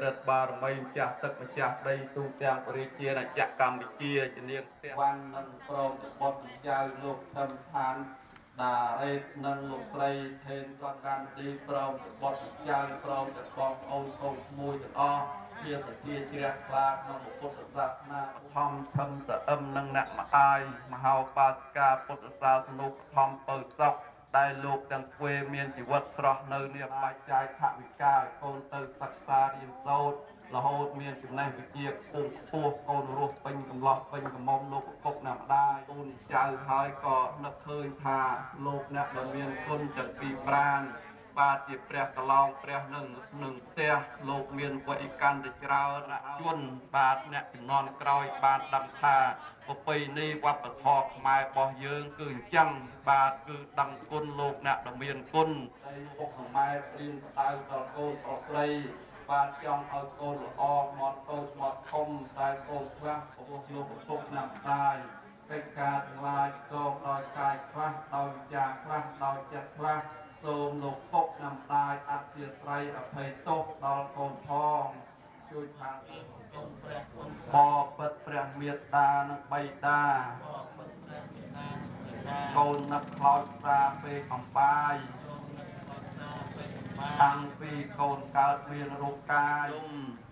រដ្ឋបាលមីចាស់ទឹកម្ចាស់ដីទូទាំងប្រជាជាតិកម្ពុជាជំនាញវ៉ាន់និងព្រមទាំងបុត្រចៅលោកធំឋានដារ៉េតនិងលោកស្រីថេនសតកានទីព្រមទាំងបុត្រចៅព្រមទាំងបងប្អូនកូនក្មួយទាំងអស់ជាសទ្ធាជ្រះថ្លាក្នុងពុទ្ធសាសនាបឋមធម្មសអឹមនិងអ្នកម្ដាយមហោបាសិកាពុទ្ធសាសនុបឋមពៅសុខដែលលោកទាំងគួយមានជីវិតស្រស់នៅនាបច្ច័យថវិកាឲ្យកូនទៅសិក្សារៀនសូត្ររហូតមានចំណេះវិជ្ជាខ្ពស់ខ្ពស់កូនរស់ពេញកំឡោះពេញកំមុំលោកប្រពុកណាម្ដាយកូនចៅហើយក៏នឹកឃើញថាលោកអ្នកដែលមានគុណទាំងពីរប្រាណបាទជាព្រះកឡោងព្រះនឹងផ្ទះលោកមានវ័យកាន់តែច្រើនជនបាទអ្នកជំនាន់ក្រោយបានដឹងថាប្រពៃណីវប្បធម៌ខ្មែររបស់យើងគឺអញ្ចឹងបាទគឺដឹងគុណលោកអ្នកដែលមានគុណហើយពុកខ្មែរព្រៀនផ្ដៅដល់កូនប្រុសស្រីបាទចង់ឲ្យកូនល្អមាត់តូចមាត់ធំតែកូនខ្លះព្រោះលោកប្រពុកណាស់ដែរកិច្ចការទាំងឡាយក៏ដោយកាយខ្លះដោយវិជាខ្លះដោយចិត្តខ្លះសូមលោកពុកណាស់ដែរអធិស្ឋានអភ័យទោសដល់កូនផងជួយខាងគុណព្រះគុណបបិទ្ធព្រះមេត្តានិងបិតាកូននឹកខ្លោចសាពេលអំបាយតាំងពីកូនកើតមានរូបកាយ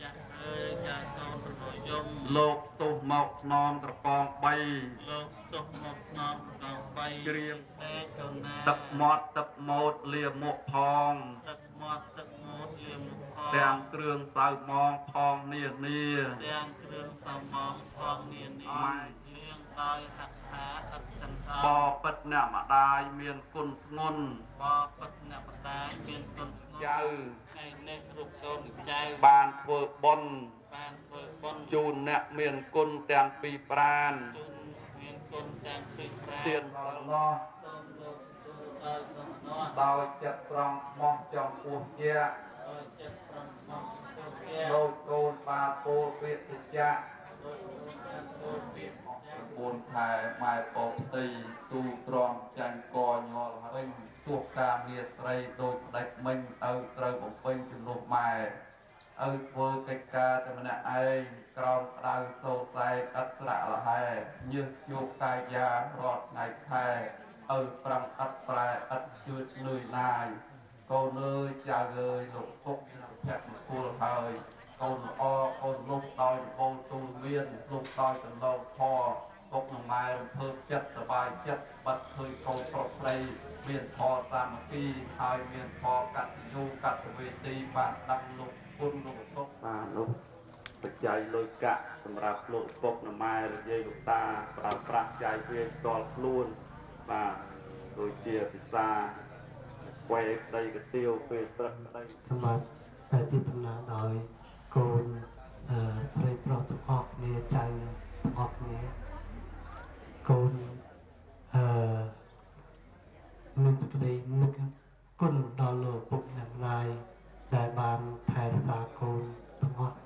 ចាស់អើយចាស់កូនរយំលោកស្ទុះមកណំក្រពង3លោកស្ទុះមកណំក្រពង3ជ្រាបតែចំណាទឹកមាត់ទឹកម៉ូតលាមុខផងទឹកមាត់ទឹកម៉ូតលាមុខផងទាំងគ្រឿងសៅមងផងនានាទាំងគ្រឿងសៅមងផងនានាម៉ែលៀងដោយហក្ខាអិតសន្តានបបិទ្ធអ្នកម្ដាយមានគុណធ្ងន់បបិទ្ធអ្នកម្ដាយមានគុណចៅថ្ងៃនេះរូបកូនចៅបានធ្វើបុណ្យជូនអ្នកមានគុណទាំងពីរប្រាណជូនមានគុណទាំងពីរប្រាណទានដល់ឡោះសូមលោកដោយសំណោះដោយចិត្តត្រង់ស្មោះចំពោះជាដោយចិត្តត្រង់ស្មោះចំពោះជាដោយកូនបាពោលពាក្យសច្ចៈដោយកូនបាពោលពាក្យសច្ចៈ9ខែម៉ែពោផ្ទៃស៊ូត្រង់ចាញ់កញ័លវិញទោះការងារស្រីដូចផ្ដាច់មិញឪត្រូវបំពេញជំនួសម៉ែឪធ្វើកិច្ចការតែម្នាក់ឯងក្រោមក្តៅសោសែកឥតស្រាក់លហែញើសជួបកាយារាល់ថ្ងៃខែឪប្រឹងឥតប្រែឥតជឿនលឿនឡាយកូនអើយចៅអើយលោកពុកភក្តិគូលហើយកូនល្អកូនលុបដោយបូនទូលមានលុបដោយចន្លងធរពុកនឹងម៉ែរំភើបចិត្តសบายចិត្តបាត់ឃើញកូនប្រុសស្រីមានធម៌សាមគ្គីហើយមានធម៌កតញ្ញូកតវេទីបានដឹងលោកគុណលោកពុកបានលោកបច្ច័យលុយកាក់សម្រាប់លោកពុកនិងម៉ែរយាយលោកតាប្រើប្រាស់ចាយវាផ្ទាល់ខ្លួនបាទដូចជាពិសាវែកដីកាទៀវពេលព្រឹកដីសម្រាប់តែទីដំណើរដោយកូនស្រីប្រុសទាំងអស់គ្នាចៅទាំងអស់គ្នាកូនមានសេចក្តីនឹកគុណដល់លោកពុកអ្នកម្ដាយដែលបានថែរក្សាកូនទាំងអស់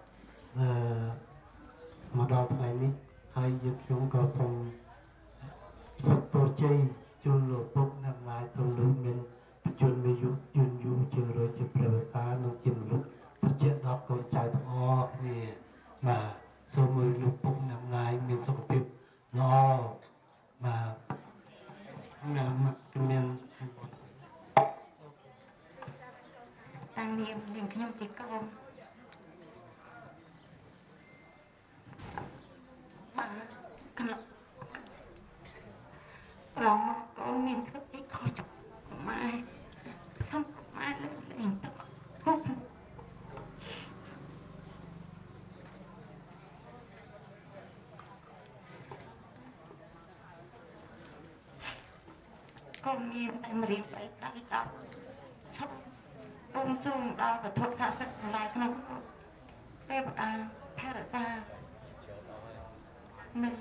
មកដល់ថ្ងៃនេះហើយយើងខ្ញុំក៏សូមសុខពរជ័យជូនលោកពុកអ្នកម្ដាយសូមលោកមានជនមានយុយឺនយូរជារយជាព្រះវស្សានិងជាមនុស្សត្រជាក់ដល់កូនចៅទាំងអស់គ្នាបាទសូមឲ្យលោកពុកអ្នកម្ដាយមានសុខភាពល្អបាទមានតាំងនាមខ្ញុំជាកូនបាទក្នុងឡងមកកូនមានធ្វើអីខុសចំម៉ែសុំម៉ែលើកលែងទឹកពុកក៏មានតែមរៀបបីដៃដល់សុំបងសូមដល់វត្ថុស័ក្តិសិទ្ធិទាំងឡាយក្នុងពេលបដាថែរក្សានិង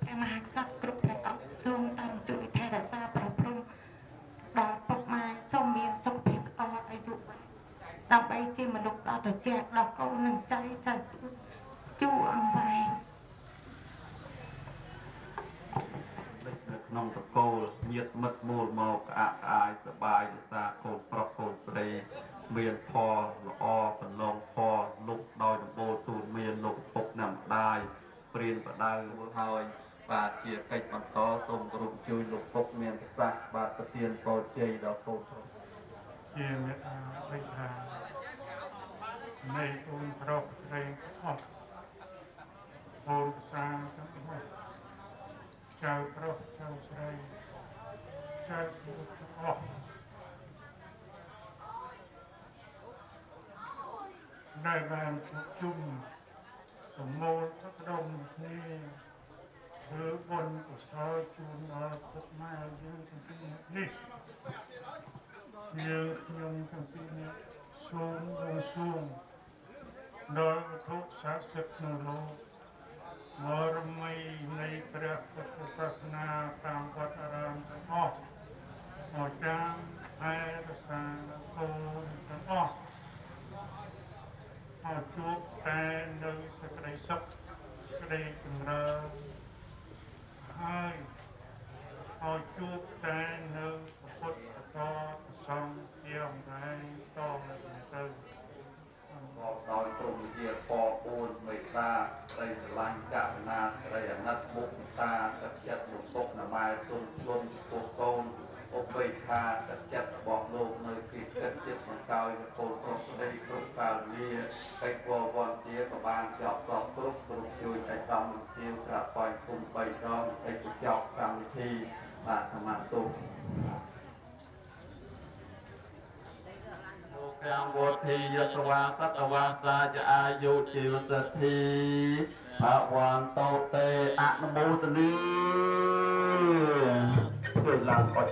ព្រះមហាក្សត្រគ្រប់ព្រះអង្គសូមតាមជួយថែរក្សាប្រព្រឹត្តដល់ពុកម៉ែសូមមានសុខភាពល្អអាយុដើម្បីជាមនុស្សដ៏ត្រជាក់ដល់កូននិងចៅជួអង្វែង นองตะโกเย็ดมัดมูลมอกอาอายสบายสาโคปรโคสรีเมียนพอละอเป็นลงพอลุกดอยโบตูนเมียนลุกปกนำได้เปลี่ยนประดายบุหอยบาดเจียกิจมันต่อส่งกรุจุยลุกปกเมียนสักบาดตะเทียนโปรเจยดอกโพเจียเมตตาไปทางในองค์พระเรงออกโอสาทั้งหมดเจ้าพระเจ้าเสด็จเจ้าพระออกได้บานทุกจุ่มสมมูลพระดมนี่ถือบนกุศลจูนอพบมาเยอะทั้งที่นี่เยอะยงทั้งที่นี่สูงลงสูงโดยทุกศักดิ์สิทธิ์ในโลกมรมีในพระพุทธศาสนาตามวัดอารามทั้งออกหมดจางให้รักษาโกนทั้งออกหมดจุกแต่ในสตรีศักดิ์สตรีสำราญให้หมดจุกแต่ในพระพุทธเจ้าทรงเยี่ยมให้ต่อไปเติมบอกดอยตรงเดียปอปูนเมตตาไรลังจากนาไรนัดบุกตาจัดจัดบุกบกนาไม้ตุนตุนโกโกนอบเบคาจัดจัดบอกโลกในกิจจัดจัดของเก่าโกนครบได้ครบกาลนี้ไปกลัววันเดียกับบางจอบสอบกรุบกรุบช่วยใจตำเที่ยวกระปล่อยคุมไปร้องไปจอบกรรมทีบาธรรมตุยังวุฒิยสวาสัตวาสาจะอายุจิวสัทธีภะวันโตเตอนุโมทนีเกิดลางก่อน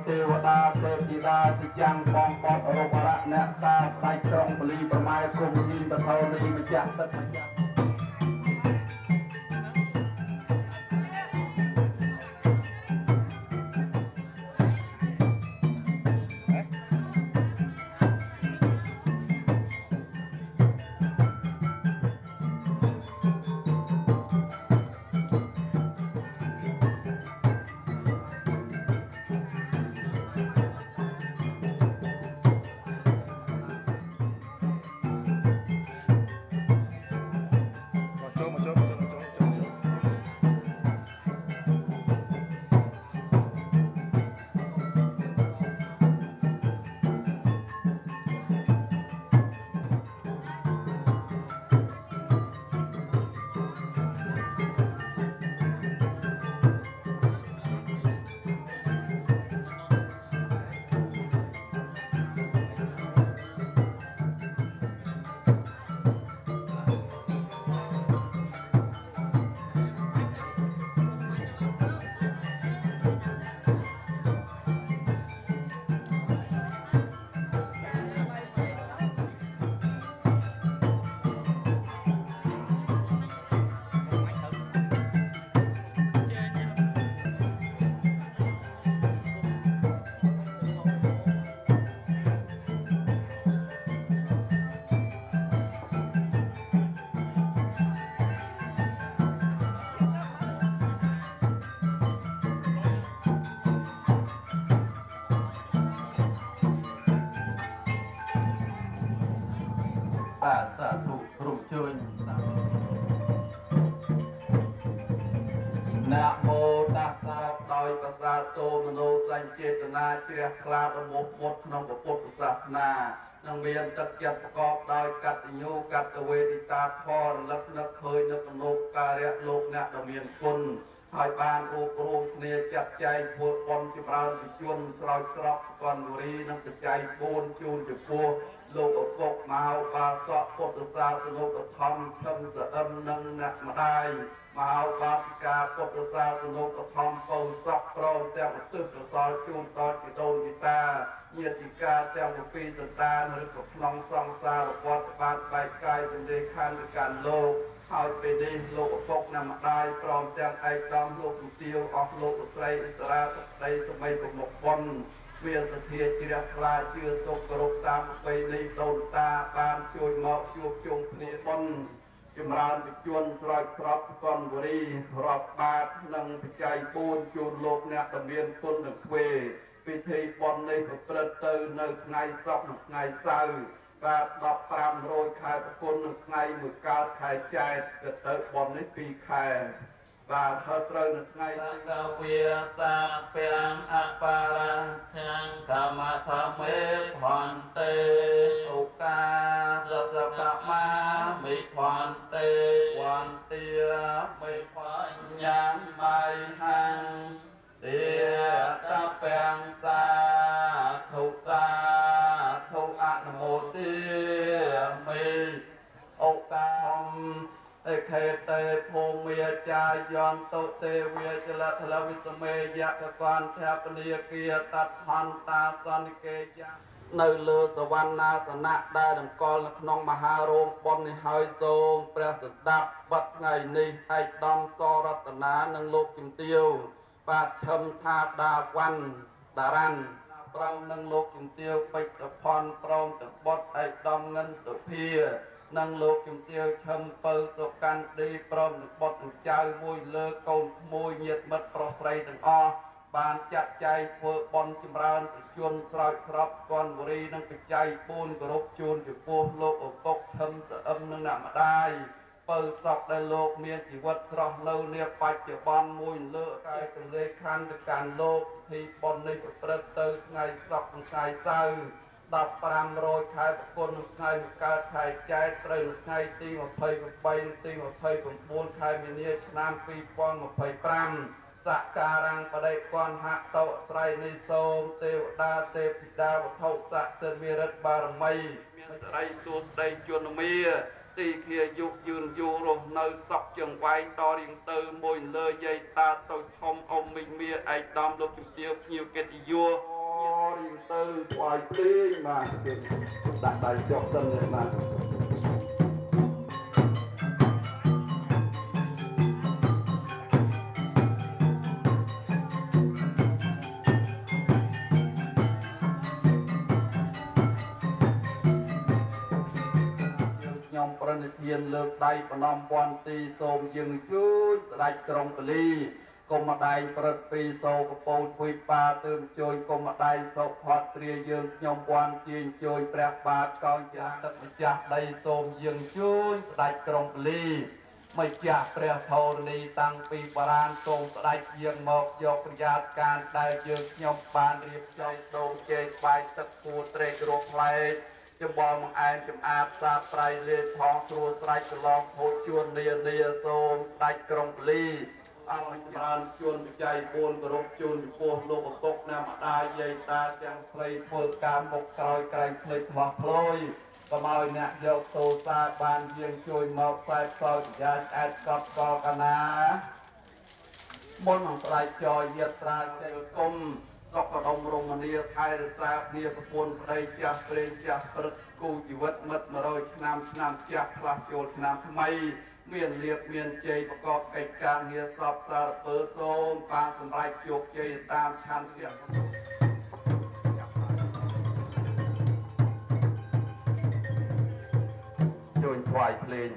เทวดาเทพธิดาสิจังปองปอดโรบระเนตาไตรตรองบลีประมาคมยินตะเทาลีมจักตักมจักสาธุรูปช่วยนะโมตัสสะโดยภาษาโตมโนสัญเจตนาเชียคลาดมบทนองพุทธศาสนานังเวียนตัดจัดประกอบโดยกัตโยกัตเวทิตาพรลักนักเคยนักนกการะโลกนักเมียนกุลให้บานรูปรวมเนียจัดใจพวกคนที่เราจะชวนสลายสลับสกอนบุรีนักใจปูนจูนจะพวกโลกอกกมาปาสะพุทธศาสนุกธรรมชมสะเอิมนังนักมาได้มาปาสิกาพุทธศาสนุกธรรมเป่าสับกรองแต่งตึกกสอจูนตอนที่โดนวิตาเยติกาแต่งปีสันตานหรือกับพลองสองสารปอดบานใบกายเป็นเดชขันการโลก ហើយពេលនេះលោកឪពុកណាម្ដាយព្រមទាំងឯកឧត្តមលោកជំទាវអស់លោកស្រីស្រាប្តីសមីប្រមុខបុណ្យវាសធាជ្រះថ្លាជឿសុខគោរពតាមប្រពៃណីដូនតាបានជួយមកជួបជុំគ្នាបុណ្យចម្រើនវិជនស្រោចស្រពស្គនបុរីរាប់បាតនិងបច្ច័យ4ជូនលោកអ្នកដែលមានគុណទាំងទ្វេពិធីបុណ្យនេះប្រព្រឹត្តទៅនៅថ្ងៃសុក្រនិងថ្ងៃសៅរ៍បាទ15រោចខែប្រគុណនិងថ្ងៃ1កើតខែចែកក៏ទៅបុណ្យនេះ2ខែបាទហើយត្រូវនៅថ្ងៃតាវាសាពាំងអបារាខាងកម្មធម្មេផន្តេឧកាសសកមាមិផន្តេវន្ទាមិបញ្ញាមៃហាំងទាតពាំងសាធុសាធុអនុមោទមិឧកាទេខេតេភូមិចាយន្តទេវាចលថលវិសមេយកកន្ធាពនីគាតថន្តាសន្និកេយនៅលើសវណ្ណាសនៈដែលតម្កល់នៅក្នុងមហារោងបុណ្យនេះហើយសូមព្រះសដាប់បတ်ថ្ងៃនេះឯកឧត្តមសរតនានិងលោកជំទាវបាទឈឹមថាដាវ៉ាន់តារ៉ាន់ប្រងនឹងលោកជំទាវពេជ្រសុផាន់ព្រមទាំងបុត្រឯកឧត្តមងិនសុភានិងលោកជំទាវឈឹមពៅសុកាន់ឌីព្រមទាំងបុត្រចៅមួយលើកូនក្មួយញាតិមិត្តប្រុសស្រីទាំងអស់បានចាត់ចែងធ្វើបុណ្យចម្រើនប្រជជនស្រោចស្រពស្គនបុរីនិងបច្ច័យ4គោរពជូនចំពោះលោកឪពុកឈឹមស្អឹមនិងអ្នកម្ដាយពៅសុខដែលលោកមានជីវិតស្រស់នៅនាបច្ចុប្បន្នមួយលើកាយទន្លេខណ្ឌទៅកាន់លោកទីបុណ្យនេះប្រព្រឹត្តទៅថ្ងៃសុក្រនិងថ្ងៃសៅរ៍15រោចខែប្រគុណនិងថ្ងៃ1កើតខែចែកត្រូវនៅថ្ងៃទី28និងទី29ខែមីនាឆ្នាំ2025សក្ការំបដិគន្ធហតោស្រ័យនិសូមទេវតាទេពធីតាវត្ថុស័ក្តិសិទ្ធិវិរិទ្ធបារមីមានសិរីសួស្ដីជនមាទីភាយុយឺនយូររស់នៅសុខជើងវែងតរៀងទៅមួយលើយាយតាទៅធំអ៊ំមីងមាឯកឧត្តមលោកជំទាវភ្ញៀវកិត្តិយសរៀងទៅថ្វាយភ្លេងបាទដាក់ដៃចុះសិននេះបាទខ្ញុំប្រណិធានលើកដៃប្រណម្យបន្ទីសូមយើងជួយស្ដេចក្រុងពលីគុំម្ដាយព្រឹកពីសោកពោលភុយប៉ាទើបជួយគុំម្ដាយសុផតព្រាយើងខ្ញុំពាន់ទាញជួយព្រះបាទកោញចាទឹកម្ចាស់ដីសូមយើងជួយស្ដេចក្រុងពលីម្ចាស់ព្រះធរណីតាំងពីបារាណសូមស្ដេចយើងមកយកប្រញាប់ការដែលយើងខ្ញុំបានរៀបចំដូងជែកបាយទឹកគួរត្រេករស់ផ្លែកចំបងបង្អែមចំអាបសាប្រៃលេផងស្រួលស្រេចកន្លងភោជួននាសូមស្ដេចក្រុងពលីអង្គច្រើនជួនបច្ច័យ4គោរពជូនចំពោះលោកឪពុកណាម្ដាយយាយតាទាំងស្រីធ្វើការមុខក្រោយក្រែងភ្លេចខ្វះផ្លូវកុំឲ្យអ្នកយកទោសាបានយាងជួយមកខ្សែផ្សោតយ៉ាឆ្អែតកប់កលកណាមុននឹងស្រែកចយយាត្រាចេញគុំសុខដុមរមនាថែរក្សាគ្នាប្រពន្ធប្តីចាស់ព្រេងចាស់ព្រឹកគូជីវិតមិត្ត100ឆ្នាំចាស់ខ្លះចូលឆ្នាំថ្មីមានលៀបមានជ័យប្រកបកិច្ចការងារសពសារពើសូមបានសម្រេចជោគជ័យតាមឆន្ទៈជួយថ្វាយភ្លេង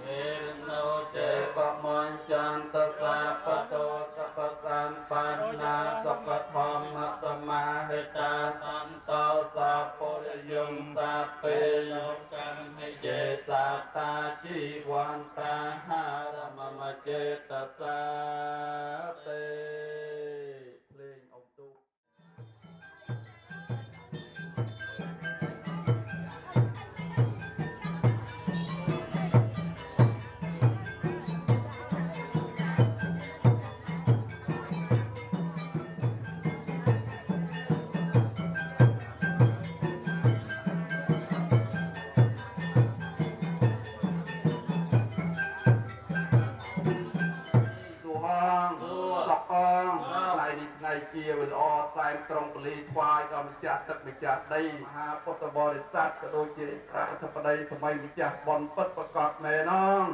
អេណូចេបមញ្ចន្តសាបតោសពសម្បណ្ណាសពធម្មសមាហិតាសន្តោសាពុរិយំសាពេលោកកម្មហិយេសាតាជីវន្តាហារមមចេតសាទេភ្លេងអុំទូសុ ជាវិល្អសែនក្រុងពលីថ្វាយដល់ម្ចាស់ទឹកម្ចាស់ដីមហាពុទ្ធបរិស័ទក៏ដូចជាស្ថាបតីសម័យម្ចាស់បនពិតប្រកបមែនង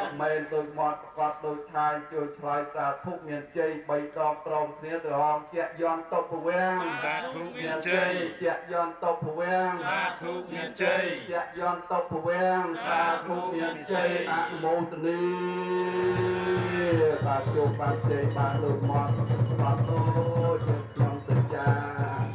មិនមែនដូចមាត់ប្រកបដូចថាជួយឆ្លើយសាធុមានជ័យ3ដងព្រមគ្នាទៅអងជាយន្តតុពវាំងសាធុមានជ័យជាយន្តតុពវាំងសាធុមានជ័យជាយន្តតុពវាំងសាធុមានជ័យអនុមោទនីបាទជួបបានជ័យបានលើមាត់បាទដូចខ្ញុំសច្ចា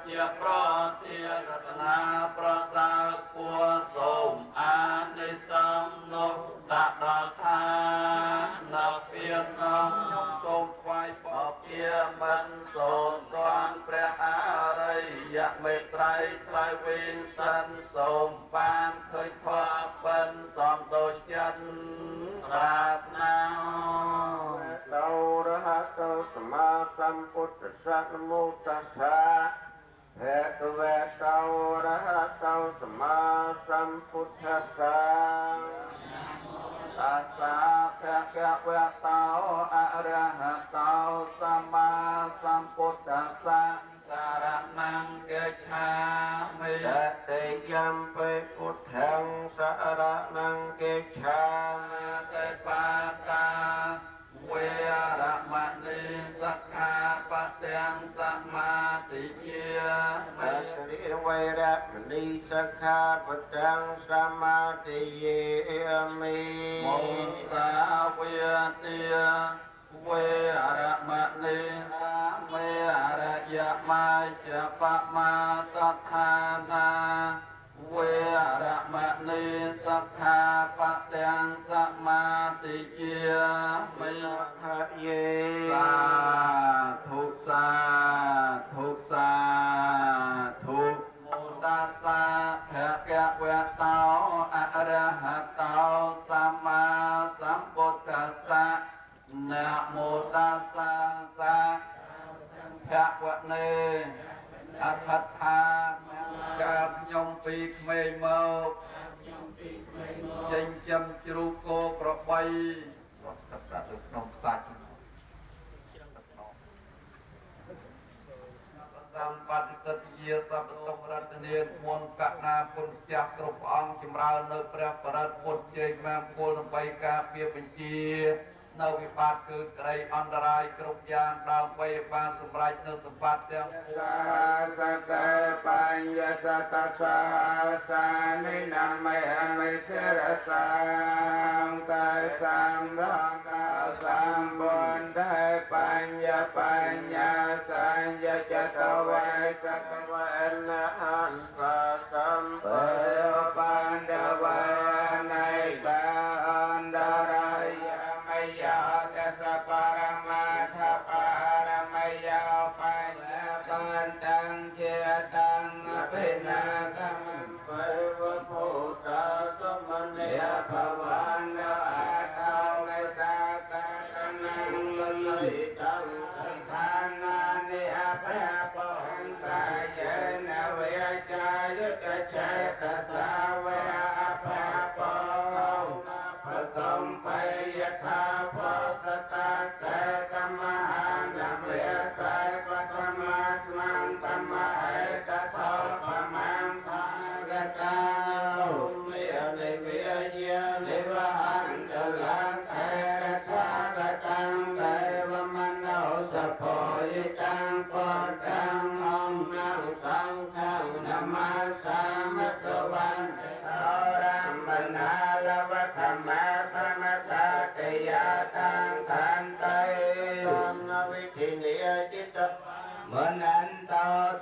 ជាប្រទារតនាប្រសើរពួរសូមអានិសង្ឃនោះដាក់ដល់ឋានពៀនខ្ញុំសូមថ្វាយបពាមិនសូមទាន់ព្រះអរិយមេត្រៃថ្លៃវិនសិនសូមបានឃើញធម៌បិណ្ឌសំដូចចិនប្រាថ្នាដោរហតោសម្មាសម្ពុទ្ធស្សនមោតស្សាភគវេតោរហតោសម្មាសម្ពុទ្ធស្សតាសាភគវេតោអរហតោសម្មាសម្ពុទ្ធស្សតាសារណង្កេឆាមិតតិយំពេពុទ្ធังសារណង្កេឆាតេបាតាវេរមណីសិក្ខាបទាំងសមាទិយាមេរិវេរមណីសិក្ខាបទាំងសមាទិយាមិមោសាវាទាវេរមណីសាមេរយមាចបមាតថានាវេរមណីសិក្ខាបទាំងសមាទិយាមិហយេសាធុសាធុសាធុមោតាសាភគវេតោអរហតោសម្មាសម្ពុទ្ធស្សៈណាមោតាសាសាភគវនេអថដ្ឋាកាបខ្ញុំពីក្មេងមកចិញ្ចឹមជ្រូកគោក្របីទឹកដាក់លើក្នុងខ្សាច់សម្បត្តិសិទ្ធិយាសព្វតុរតនាមុនកណាពុទ្ធចាស់គ្រប់អង្គចម្រើននៅព្រះបរិត្តពុទ្ធជ័យមកគោលដើម្បីការពារបញ្ជានៅវិបត្តិគឺក្តីអន្តរាយគ្រប់យ៉ាងដើម្បីបានសម្រេចនៅសម្បត្តិទាំងពួងសកេបញ្ញសតសាសានិនមេអមិសិរសាងតេសម្ដង្កសម្បុនតេបញ្ញបញ្ញាសញ្ញចតវេសកវេនអន្តសម្ពេបណ្ឌវេនៃបាអន្តរាយយោទសបរមាធបរមយោបញ្ញបន្តាំងជាតាំងអភិនាកម្មពេវភូតាសមនេភវណ្ណអតោនិសាកត มไปยถาภาสตาเตกรรมหังยามเวียสายปัตมาสมังธรรมะเอตโตปะมังทังกตาเลียลิเวียเยลิวะหันจลังเทระคากตังเทวมโนสะโพยิตังปอดังองนังสังฆังนามาสามัสวันเทรัมบนาลวะธรรมะธรรมตาเตยะตังขันไตนวิธิเนียจิตมนันโต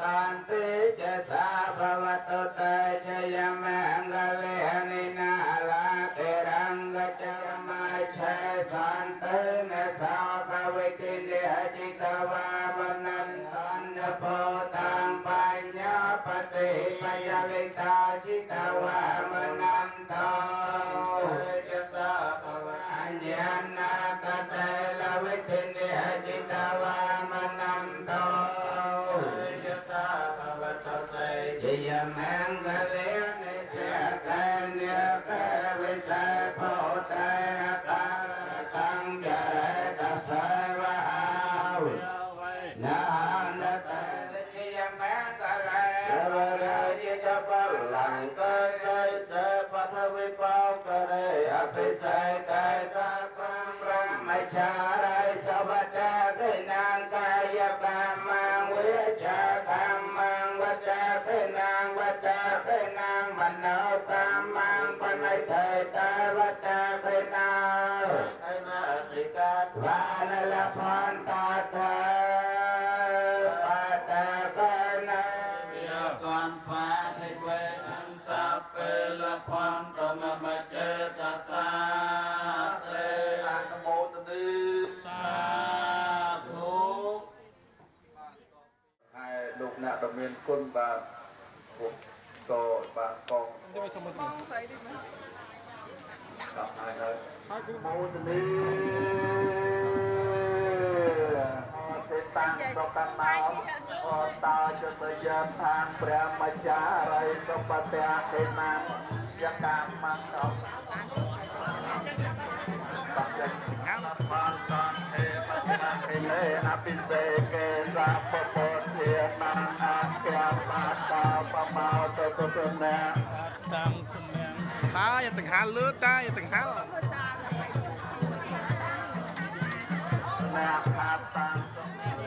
ตันติเจสาภวตุเตชยมังกเลนินาลาเตรังกจยมาชัยสันเตเนสาภวิธิเนียจิตวามนันตันโพตังปัญญาปฏิปยลิตาจิตวามนันโตเจสาภวัญญาณกเตลวิธิเนียจิตวามนันโตจยมังกเลนิเจกเนกวิสัยโพเตกาตังจเรตสวะนาเนตจยมังกเลวะรายิตปัลลังกเสสปัทวิปากเรอภิเสกสัพพังพระมชาไรสวัสดิ์เกนังกายกรรมังวิจกรรมังวัจเกนังวัจเกนังมโนกรรมังปนัยเทตวัจเกนังไอนาติกาทานละพันตาเทปัตตะนังเมียก่อนฟ้าให้เวอันสัพเพละพันตมมเจตสาเตอะโมตติสาธุ ให้ลูกนักดำเนินคุณบาพวกโตบาปองกับให้เลยโมตนีติดตั้งดอกกันมาพอตาจะเตยทางพระมจาไรสมบัติอาเทนังยกามมังเอาปัจจัยนับพันตันเทปนาเทเลอภิเษกสัพพะเทียนังอาเกียมาตาปะมาตตุสเนะ ตังสมังตาอย่าตึงหันเลือดตาอย่าตึงหัน นาคาตัง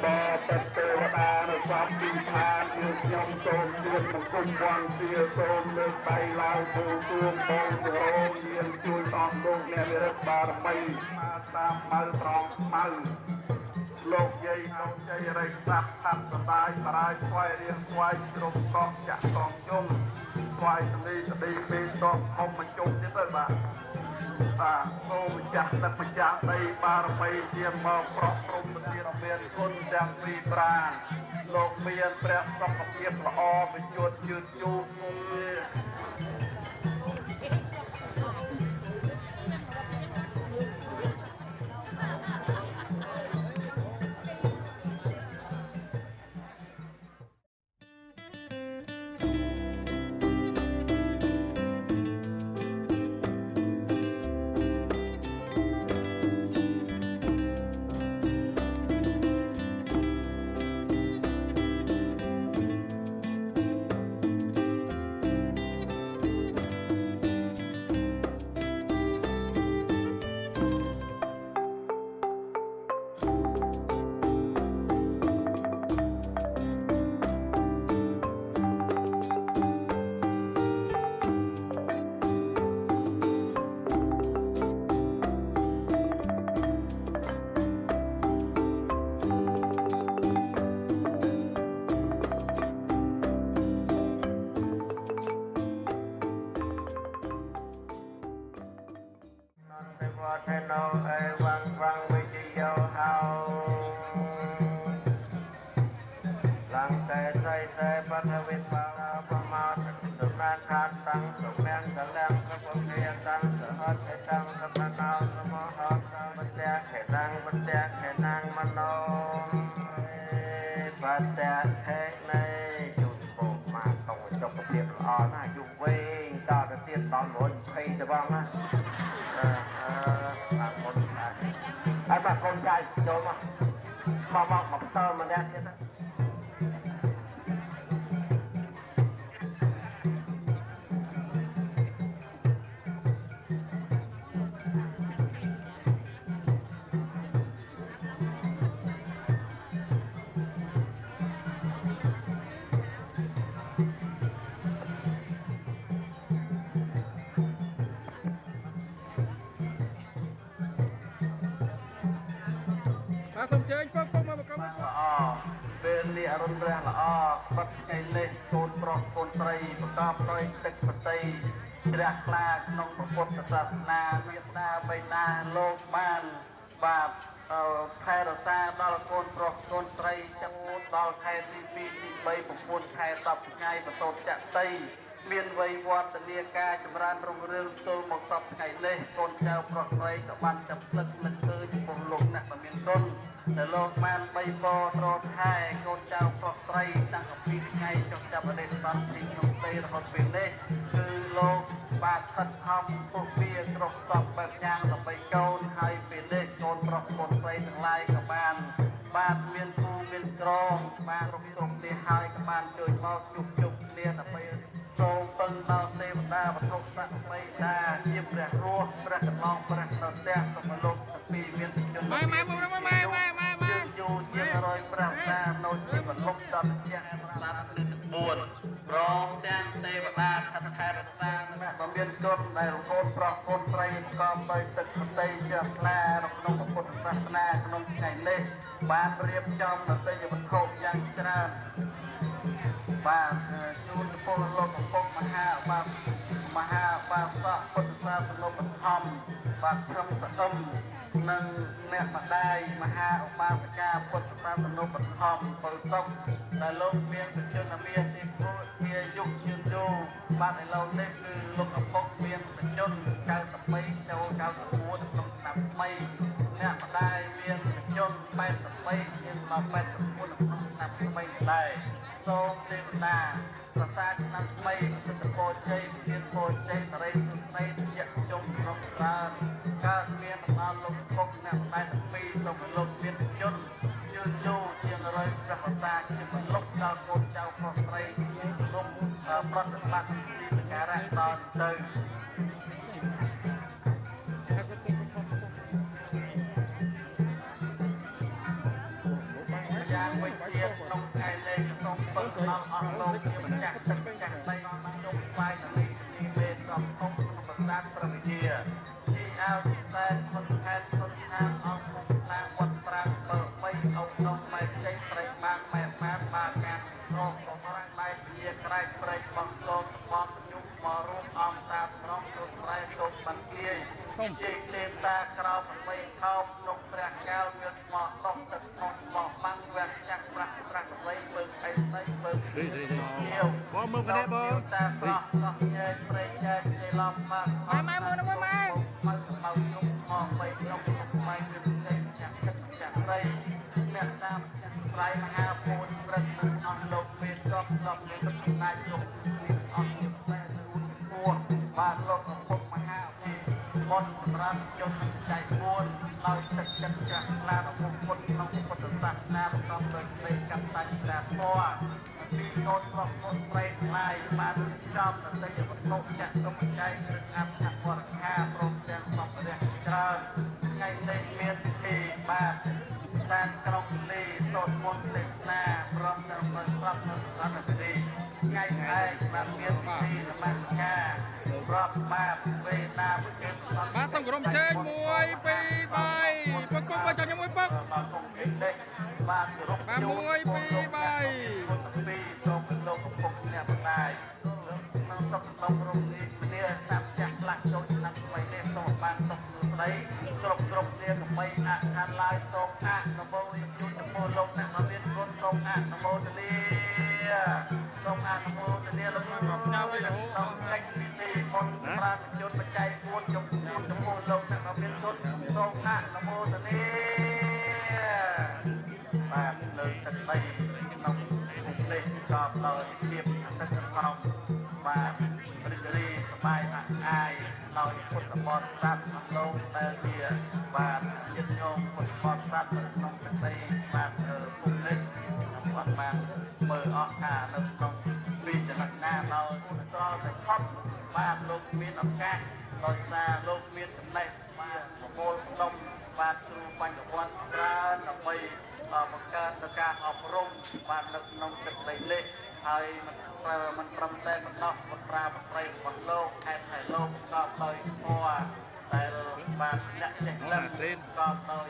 บอตเตวดาในความดิพานยืนยงโจมเยือนมังคุมวังเสียโจมเลือไปลาวตูตูมบงโรงเยียนจุยต้องลงเนี่ยเรียกบารมีมาตามมาตรองมาโลกใหญ่โลกใหญ่ไรสับทับสบายสบายควายเรียงควายตรงเกาะจะตองจงควายตรีตรีเป็นตองคมมันจงยังไงบ้างโอ้มจักนักมันจักในบารมีเทียมมาเพราะพรหมเทียมเมียนคนจังปรีปราณโลกเมียนเปรียบสมกับเทียมละอเป็นจวนยืนยูงงเทโนเอวังวังวิจิโยเฮาลังเตใส่เตปัทวิปาปมาสุนาคาตังสุแมงสังแรงสัพเพยตังสหัสเขตังสัมมนาสมหัสปัจเจกเขตังปัจเจกเขนังมโนปัจเจกเขในจุดโบมาตรงจบเรียบร้อยนะอยู่เว้งต่อจะเตี้ยตอนหล่นเพย์จะบ้างนะ យចូលមកតើម្នាក់ទៀតណា បាទសូមជើញពុកមកបកមក ល្អពេលនេះអរុនរះល្អបាត់ថ្ងៃលេសកូនប្រុសកូនស្រីប្រកបដោយទឹកបតីជ្រះថ្លាក្នុងពុទ្ធសាសនាមេត្តាបិតាលោកបានបាទខែរសាដល់កូនប្រុសកូនស្រីចាំងូនដល់ខែទី2ទី3 9ខែ10ថ្ងៃបន្ទោចតីមានវ័យវឌ្ឍនាការចម្រើនរុងរឿងទល់មកសពថ្ងៃនេះកូនចៅប្រុសស្រីក៏បានចាប់ផ្លឹកនឹកឃើញចំពោះលោកអ្នកមានគុណដែលលោកបានបីពរត្រថែកូនចៅប្រុសស្រីតាំងពីថ្ងៃចុះចាប់បដិសន្ធទីក្នុងទីរហូតពេលនេះគឺលោកបាទខិតខំពុះវាគ្រប់សពបែបយ៉ាងដើម្បីកូនហើយពេលនេះកូនប្រុសកូនស្រីទាំងឡាយក៏បានមានគូមានក្រងបានរំលងគ្នាហើយក៏បានជួយមកជួបគ្នាដើម្បីសូមពឹងដល់ទេវតាវត្ថុស័ក្តិបីតាជាព្រះរស់ព្រះកន្លងព្រះនៅផ្ទះសូមលោកទាំងពីរមានជនម៉ែយូរជាង100ព្រះតានៅជាបលុកដល់ជាប្រាណគឺទាំង4ព្រមទាំងទេវតាខិតខែរក្សាអ្នកដ៏មានគុណដែលកូនប្រុសកូនស្រីប្រកបដោយទឹកបតីជ្រះថ្លាក្នុងពុទ្ធសាសនាក្នុងថ្ងៃនេះបានរៀបចំនូវទេយវត្ថុយ៉ាងច្រើនបាទជូនពលលោកកំពុងមហាបាទសកពុទ្ធសាសនុបឋមបាទព្រមស្អឹមនិងអ្នកម្ដាយមហាឧបាសិកាពុទ្ធសាសនុបឋមពលសុខដែលលោកមានបច្ចុប្បន្នមានទីគូជាយុគជាយូរបាទឥឡូវនេះគឺលោកកំពុងមានបច្ចុប្បន្ន93ចូល94ក្នុងឆ្នាំថ្មីអ្នកម្ដាយមានបច្ចុប្បន្ន83មានមក84ក្នុងឆ្នាំថ្មីដែរសូមទេវតាប្រសាទឆ្នាំថ្មីសុខពោជ័យមានពោជ័យបរិសុទ្ធនៃជាជុំក្នុងច្រើនកើតមានដល់លោកពុកអ្នកតែទាំងពីរសូមលោកមានយន្តយឺនយូរជាង100ព្រះវតាជាមលុបដល់កូនចៅប្រុសស្រីសូមប្រតិបត្តិទីសក្ការៈដល់ទៅយ៉ាងវិជាក្នុងថ្ងៃនេះសូមពឹងដល់អស់លោកជាម្ចាស់ទឹកម្ចាស់ដីបានជុំស្វាយទៅនេះទីមេត្រង់ក្នុងប្រសាទព្រះវិជាទីអោតែសុនខេតសុនខាងអង្គមុខណាវត្តប្រាំងបើ3អង្គនំម៉ែចេញប្រៃបានម៉ែបានបានកាត់រកកំរាំងម៉ែជាក្រែកប្រៃបងកូនបងញុំមករូបអង្គតាត្រង់ទៅប្រៃទៅបន្ទាយជ័យទេវតាក្រោមបីខោក្នុងព្រះកែវមានមកដុំទឹកក្នុងមកបាំងវាក់ចាក់ប្រាក់ស្រីបើអីស្អីបើបងមើលគ្នាបងតាប្រោះប្រោះញែកព្រៃញែកជ័យឡំមកម៉ែមើលនោះម៉ែមកក្នុងមកបីក្នុងម៉ែគឺចេញចាក់ទឹកចាក់ស្រីអ្នកតាមចាក់ស្រីមហាពូនព្រឹកនឹងអស់លោកមានចប់ដល់មានទឹកស្នាយជុំអស់ជាតែរួនពួរបានលោកកំពុងមហាបនសម្រាប់ជនចែក4ដោយទឹកចិត្តជ្រះថ្លារបស់ពុទ្ធក្នុងពុទ្ធសាសនាប្រកបដោយសេចក្ដីកម្មតាចារធម៌ពីកូនប្រុសកូនស្រីថ្លៃបានចំទៅទេវវត្ថុចាក់ទុកចែកឬអភិវឌ្ឍខាព្រមទាំងសម្ភារៈច្រើនថ្ងៃនេះមានពិធីបាទតាមក្រុងលីសូត្រមន្តទេសនាព្រមទាំងប្រស្រាប់នៅសន្និដ្ឋានថ្ងៃឯងបានមានពិធីនមស្ការរាប់បាបវេដាប្រជិតបាទសូមគោរពជើញ1 2 3ពុកមកចង់ខ្ញុំមួយពុកបាទគុំអីនេះបាទគោរពបាទ1 2 3ពីលោកលោកកំពុងអ្នកម្ដាយក្នុងសុខក្នុងរំលាយគ្នាតាមចាស់ផ្លាស់ចូលឆ្នាំថ្មីនេះសូមបានសុខស្ដីគ្រប់គ្នាដើម្បីអខានឡើយសូមអនុមោទនាជូនចំពោះលោកអ្នកមានគុណសូមអនុមោទនាសូមអនុមោទនាលោកគ្រប់ញ៉ាំវិញសូមកិច្ចពិធីបុណ្យប្រាជ្ញជនបច្ច័យ4ចំពោះលោកអ្នកមានគុណសូមអនុមោទនាបាទលើទឹកដីក្នុងនេះក៏ដោយភាពអតិថិជនបាទរីករាយសប្បាយអាយ ដោយពុទ្ធបរិស័ទក្នុងលោកដែលជាបាទញាតិញោមពុទ្ធបរិស័ទនៅក្នុងទឹកដីបាទពុំនេះគាត់បានមើលអស់ថានៅក្នុងពីចលនាដោយពុទ្ធត្រតែខប់បាទលោកមានឱកាសដោយសារលោកមានចំណេះបាទប្រមូលផ្ដុំបាទគ្រូបញ្ញវន្តច្រើនដើម្បីបង្កើនទៅការអប់រំបាទនៅក្នុងទឹកដីនេះហើយមិនត្រឹមតែប៉ុណ្ណោះបុត្រាបុត្រីរបស់លោកខេត្តថៃលោកក៏ដោយធម៌ដែលបាទអ្នកចេះដឹងក៏ដោយ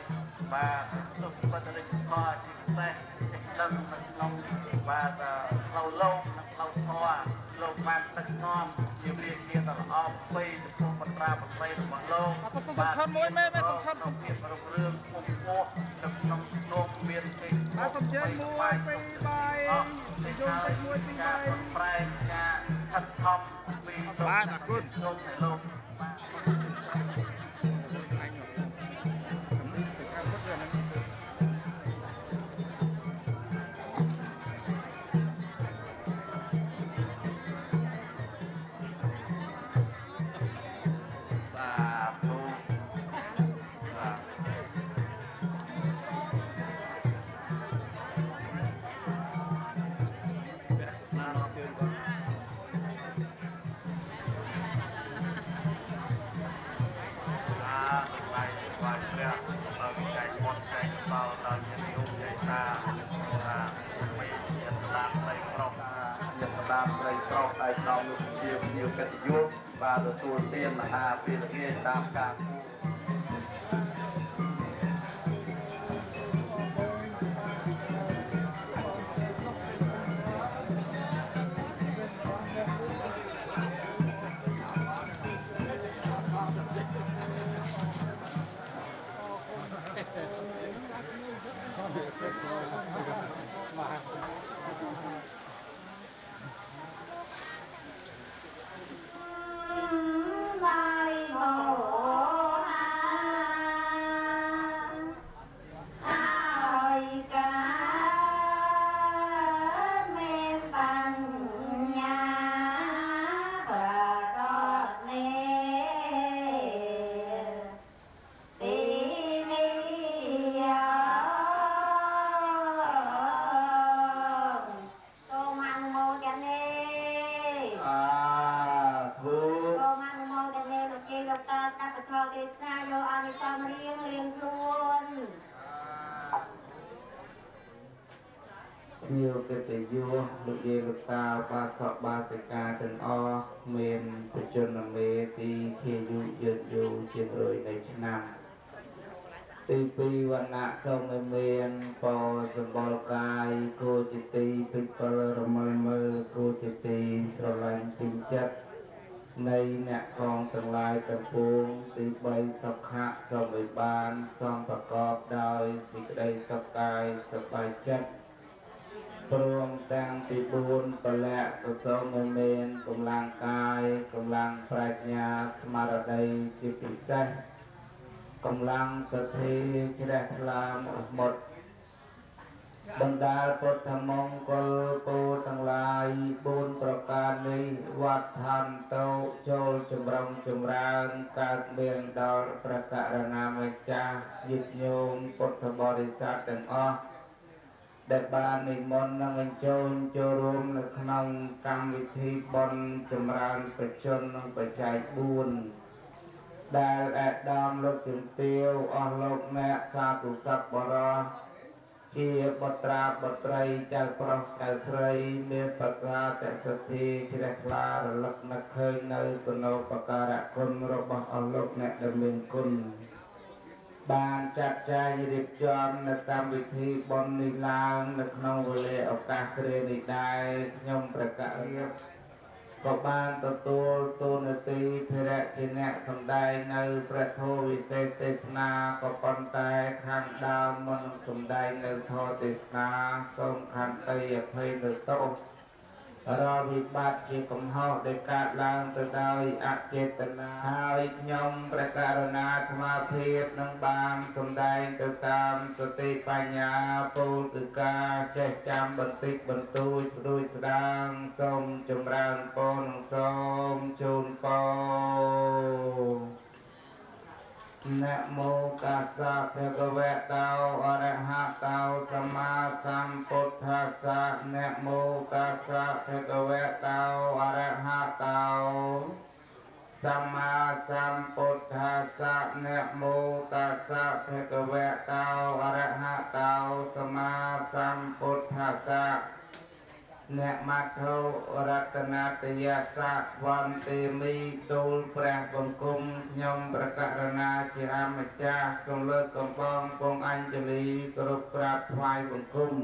បាទសុខបត្តិរិទ្ធផលជាពិសេសចេះដឹងនៅក្នុងបាទផ្លូវលោកនិងផ្លូវធម៌លោកបានទឹកនាំជាវិជាដ៏ល្អពីចំពោះបុត្រាបុត្រីរបស់លោកបាទសំខាន់មួយមែនសំខាន់ក្នុងភាពរុងរឿងពុំពោះនៅក្នុងនោះមានទេបាទសំជិញមួយពីរបាយនិយមតិចមួយពីរបាយប្រែការខិតខំពីបាទអរគុណលោកទៅលោកបាទតាមព្រៃស្រោដៃក្រមលោកជាវិញ្ញាកិត្តិយសបាទទទួលទានមហាពេលល្ងាចតាមការគូnhiều cái tình yêu được về được ta ba sọ ba sẽ ca từng o miền từ chân là mê thì khi du dần trên rồi này năm tì piวันนะสมเมียนปอสมบอลกายโคจิตีปิปลรมลมือโคจิตีสลังจิงจัดในเนี่ยกองทั้งหลายทั้งปวงตีใบสักขะสมัยบานสองประกอบโดยสิ่งใดสกายสบายจัดพรวมแต่งตีบุญประแลกกระสมเมียนกำลังกายกำลังปราชญาสมาร์ดจิตพิเศษกำลังสติแรกลามหมดบรรดาพุทธมงคลปูทั้งหลายบุญประการนี้วัดทันโตโจลจำรงจำรางการเบียงดอลประกาศนามจายึดโยมพุทธบริษัททั้งอ้อได้บานนิมนต์นังโจรโจรวมในขนมกรรมวิธีบนจำรางประชนนังประจัยบุญได้แอดดอมลดจุดเตียวออกลกแม่สาธุสัพบรอเชียบตราบตรีจากปรกไกสรีเมียปตราแต่สติเชลคลาระลักนักเคยในตโนปการะคนรบออกลกแม่ดำเนินคุณบานจัดใจรีบจอมในตามวิธีบนนิลางในขนมเวลาโอกาสเรียนได้ยมประกาศเรียบก็บานตัวนาทีเพระจิเนสมได้ในประโทวิเศษเทศนาก็ปนแต่ขันดาวมันสมได้ในทอเทศนาทรงขันเตยเพยในโต រវិបត្តិជាកំហុសដែលកើតឡើងទៅដោយអចេតនាហើយខ្ញុំព្រះករុណាអាត្មាភាពនឹងបានសម្ដែងទៅតាមសតិបញ្ញាពលគឺការចេះចាំបន្តិចបន្តួចស្ដួយស្ដាងសូមចម្រើនពរនិងសូមជូនពរนะโมตัสสะภะคะวะโตอะระหะโตสัมมาสัมพุทธัสสะนะโมตัสสะภะคะวะโตอะระหะโตสัมมาสัมพุทธัสสะนะโมตัสสะภะคะวะโตอะระหะโตสัมมาสัมพุทธัสสะអ្នកមាធោរតនាទយស័កវន្តិមីទូលព្រះបង្គំខ្ញុំប្រកករណាជាអម្ចាស់សូមលើកកំបងពងអញ្ជលីគ្រប់ក្រាបថ្វាយបង្គំ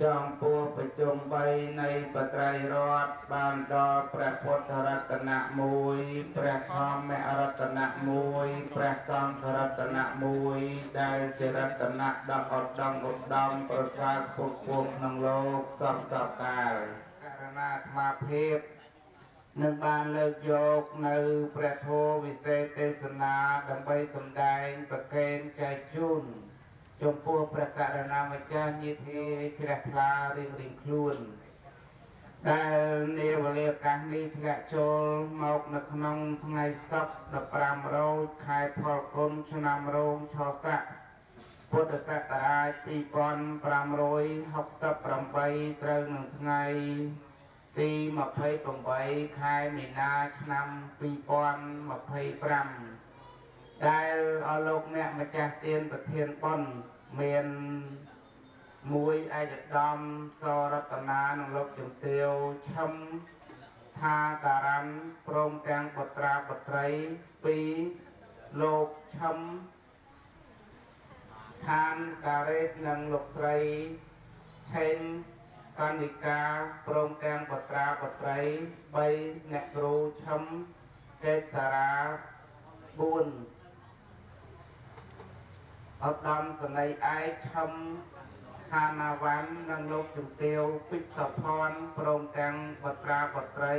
ចំពោះប្រជុំ3នៃបត្រៃរតន៍បានដល់ព្រះពុទ្ធរតនៈ1ព្រះធម្មរតនៈ1ព្រះសង្ឃរតនៈ1ដែលជារតនៈដ៏ឧត្តមឧត្តមប្រសើរពុទ្ធពុទ្ធក្នុងលោកសពសពកាលករណាអាត្មាភាពនឹងបានលើកយកនៅព្រះធម៌វិសេសទេសនាដើម្បីសម្ដែងប្រកេនចែកជូនចំពោះព្រះករុណាម្ចាស់ញាតិជ្រះថ្លារៀងខ្លួនដែលនាវេលាឱកាសនេះធ្លាក់ចូលមកនៅក្នុងថ្ងៃសុក្រ15រោចខែផលគុណឆ្នាំរោងឆស័កពុទ្ធសករាជ2568ត្រូវនឹងថ្ងៃទី28ខែមីនាឆ្នាំ2025ដែលអស់លោកអ្នកម្ចាស់ទានប្រធានបុណ្យមានមួយឯកឧត្តមសរតនានិងលោកជំទាវឈឹមថាតារានព្រមទាំងបុត្រាបុត្រី2លោកឈឹមឋានការ៉េតនិងលោកស្រីហេងកនិកាព្រមទាំងបុត្រាបុត្រី3អ្នកគ្រូឈឹមទេសារា4ឧត្តមសនីឯកឈឹមហានាវ៉ាន់និងលោកជំទាវពិសភ័ណ្ឌព្រមទាំងបុត្រាបុត្រី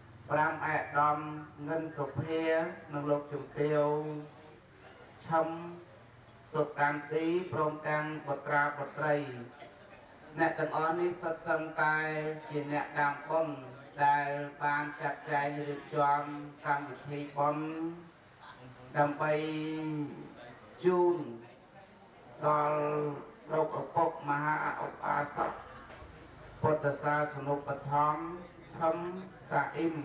5ឯកឧត្តមងិនសុភានិងលោកជំទាវឈឹមសុកាន្ទីព្រមទាំងបុត្រាបុត្រីអ្នកទាំងអស់នេះសុទ្ធសឹងតែជាអ្នកដាំបុណ្យដែលបានចាត់ចែងរៀបចំកម្មវិធីបុណ្យដើម្បីជូនដល់លោកឪពុកមហាឧបាសកពុទ្ធសាសនុបត្ថម្ភឈឹមសាអ៊ីម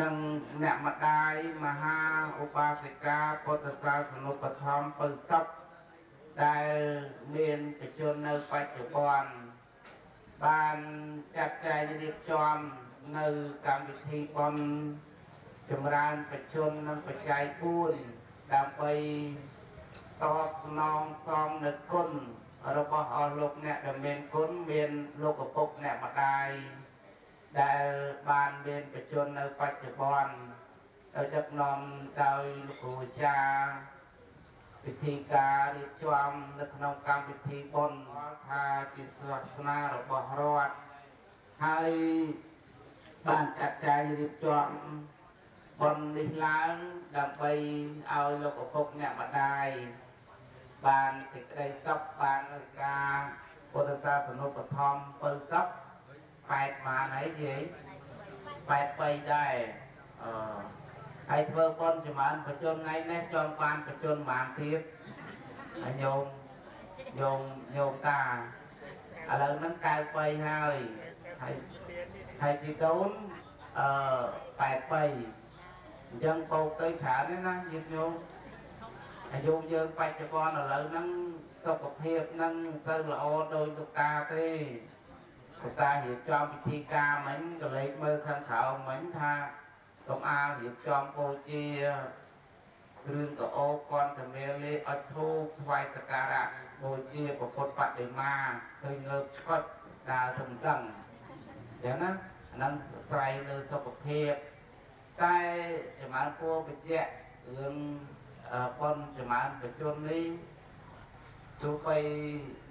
និងអ្នកម្ដាយមហាឧបាសិកាពុទ្ធសាសនុបត្ថម្ភពៅសុខដែលមានប្រជជននៅបច្ចុប្បន្នបានចាត់ចែងរៀបចំនៅកម្មវិធីបុណ្យចម្រើនប្រជជននិងបច្ច័យ4ដើម្បីតបស្នងសងនូវគុណរបស់អស់លោកអ្នកដែលមានគុណមានលោកឪពុកអ្នកម្ដាយដែលបានមានប្រជជននៅបច្ចុប្បន្នដោយដឹកនាំដោយលោកគ្រូអាចារ្យពិធីការរៀបចំនៅក្នុងកម្មវិធីបុណ្យថាជាសាសនារបស់រដ្ឋហើយបានចាត់ចែងរៀបចំបុណ្យនេះឡើងដើម្បីឲ្យលោកឪពុកអ្នកម្ដាយបានសេចក្តីសុខបាននៅការពុទ្ធសាសនុបត្ថម្ភពៅសុខ8ម៉ានហើយនិយាយ83ដែរហើយធ្វើបុណ្យចម្រើនប្រជជនថ្ងៃនេះចង់បានប្រជជនបានទៀតហើយញោមតាឥឡូវហ្នឹង93ហើយហើយជីដូន83អញ្ចឹងបូកទៅច្រើនទេណាញាតិញោមអាយុយើងបច្ចុប្បន្នឥឡូវហ្នឹងសុខភាពហ្នឹងទៅល្អដោយលោកតាទេលោកតារៀបចំពិធីការមិញក៏លេចមើលខាងក្រោមមិញថាកុំអាលរៀបចំបូជាគ្រឿងកោកន្តមេលេអត់ធូបថ្វាយសក្ការៈបូជាពុទ្ធបដិមាឃើញងើបឆ្កុចដើរសន្ទឹងអញ្ចឹងណាអាហ្នឹងស្រ័យលើសុខភាពតែចម្រើនគួរបញ្ជាក់រឿងបុណ្យចម្រើនប្រជជននេះទោះបី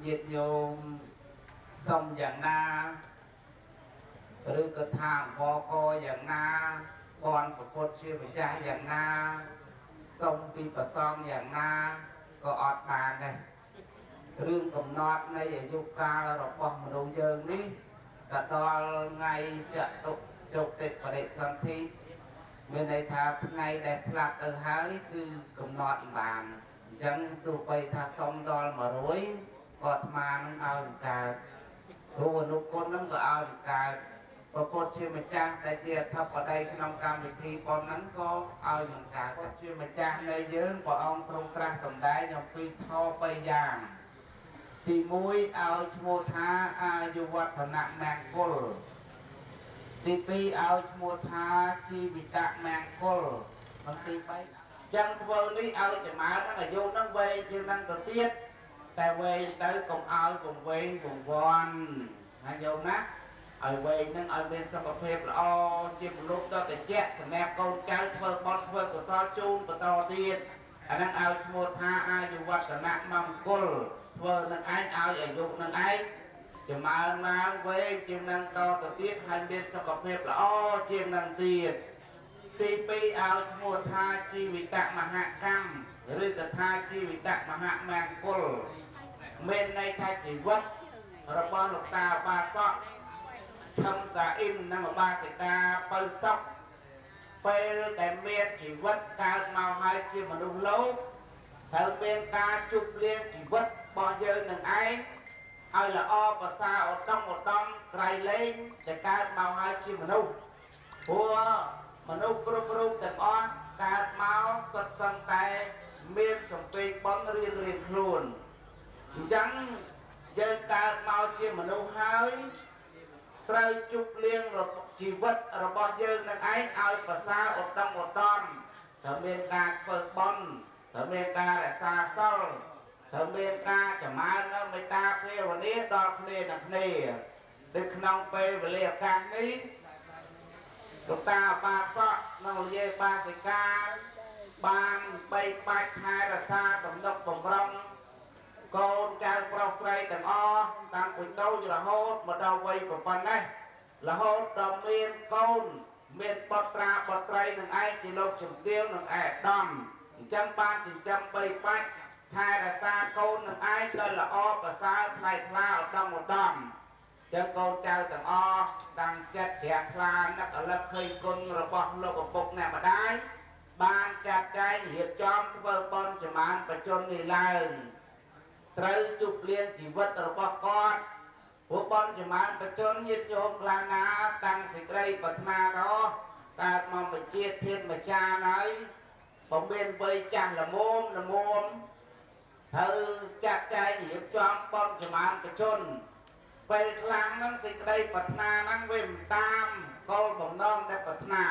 ញាតិញោមសុំយ៉ាងណា หรือกระทางบกอย่างนาบอนประพฤติชื่อพระเจ้าอย่างนาทรงปีประซองอย่างนาก็อดบานเลยเรื่องกำหนดในอายุกาลเราปองมนุษย์เยิงนี้กระดอลไงจะตกจกติดประเด็สันติเมื่อในทางไงได้สลับหานี่คือกำหนดบานยังตัวไปทาสมดอลมาร้อยกอดมามันเอาการรู้นุคนนั้นก็เอาการประกฏชื่อมาจ้างแต่เจียทับประเดี๋ยวน้องการวิธีปอนนั้นก็เอาอย่างการชื่อมาจ้างในเยอะกว่าองตรงกลางสมได้ยังฟีทอไปอย่างที่มุ้ยเอาชโมธาอายุวัฒนะแมงกุลที่ปีเอาชโมธาชีวิตะแมงกุลมันตีไปจังเวอร์นี้เอาจะมานั่งอายุนั่งเวย์จึงนั่งตัวเตี้ยแต่เวย์tới cùngเอาcùngเวย์cùng vònนะโยมนะเอาเวย์นั่งเอาเป็นสมบัติเพลละอจีบลูกก็แต่แจ๊สแนบกองใจเพื่อบอลเพื่อกับซอจูนกับตอเตี้ยอันนั้นเอาชโมธาอายุวัฒนะมังกุลเพื่อนั่งไอ้เอาอายุนั่งไอ้จะมาเวย์จึงนั่งต่อตัวเตี้ยให้เป็นสมบัติเพลละอจีบนั่งเตี้ยตีปีเอาชโมธาชีวิตะมหากรรมหรือกระทาชีวิตะมหาแมงกุลเมนในทายชีวิตระบหลกตาบาซอกทำสาอิมนำบาสิกาเปิลซอกเปลแต่เมียนชีวิตการมาให้ชีมนุษย์โลกเธอเป็นการจุดเลี้ยงชีวิตบ่เยอะหนึ่งไอ้เอาละอภาษาอดต้องไกลเล่นแต่การมาให้ชีมนุษย์หัวมนุษย์กรุบแต่อ้อนการเมาสัตสังแต่เมียนสมปีบอลเรียนครูนจังยังการเมาเชี่ยมนุษย์หายไตรจุกเลี้ยงระบบชีวิตระบบเยินนั่นไอ้เอาภาษาอดต้องถ้าเมียนการเปิดบอลถ้าเมียนการแต่ซาเศร้าถ้าเมียนการจะมาเนาะไม่ตาเพื่อวันนี้ดอกเนนักเน่ดึกน้องไปเวลียการนี้ลูกตาปลาซอกน้องเย่ปลาสิกาบางใบปลายคายระซาตมนกบ่มรองโกนการปลอกใส่แต่งอ้อตามปุ่นโตอยู่ละโหดมาดาวไว้ประปันได้ละโหดดอมเมียนโกนเมียนปอตราปอไตรหนึ่งไอ้จีโลกจุ่มเตี้ยวหนึ่งแอดดอมจังปานจิจำใบปลายคายระซาโกนหนึ่งไอ้เลยละอ้อภาษาไทยคลาดอมดอมจังโกนเจ้าแต่งอ้อตั้งจัดแฉกคลานักอลักเคยคนระบบโลกปกแนมาได้บานจัดใจเหยียบจอมเบอร์บอลจะมันประจนในลายไตรจุกเลี้ยงชีวิตระบบกอดหัวบอลจะมันประจนยึดโยงกลางนาตั้งสิไกรปัฒนาต่อตามาไปเจี๊ยเทียนมาชาไหนผมเป็นไปจังละมุมเธอจัดใจเหยียบจอมบอลจะมันประจนไปกลางนั้นสิไกรปัฒนานั่งเว้นตามก็ผมน้องได้ปัฒนา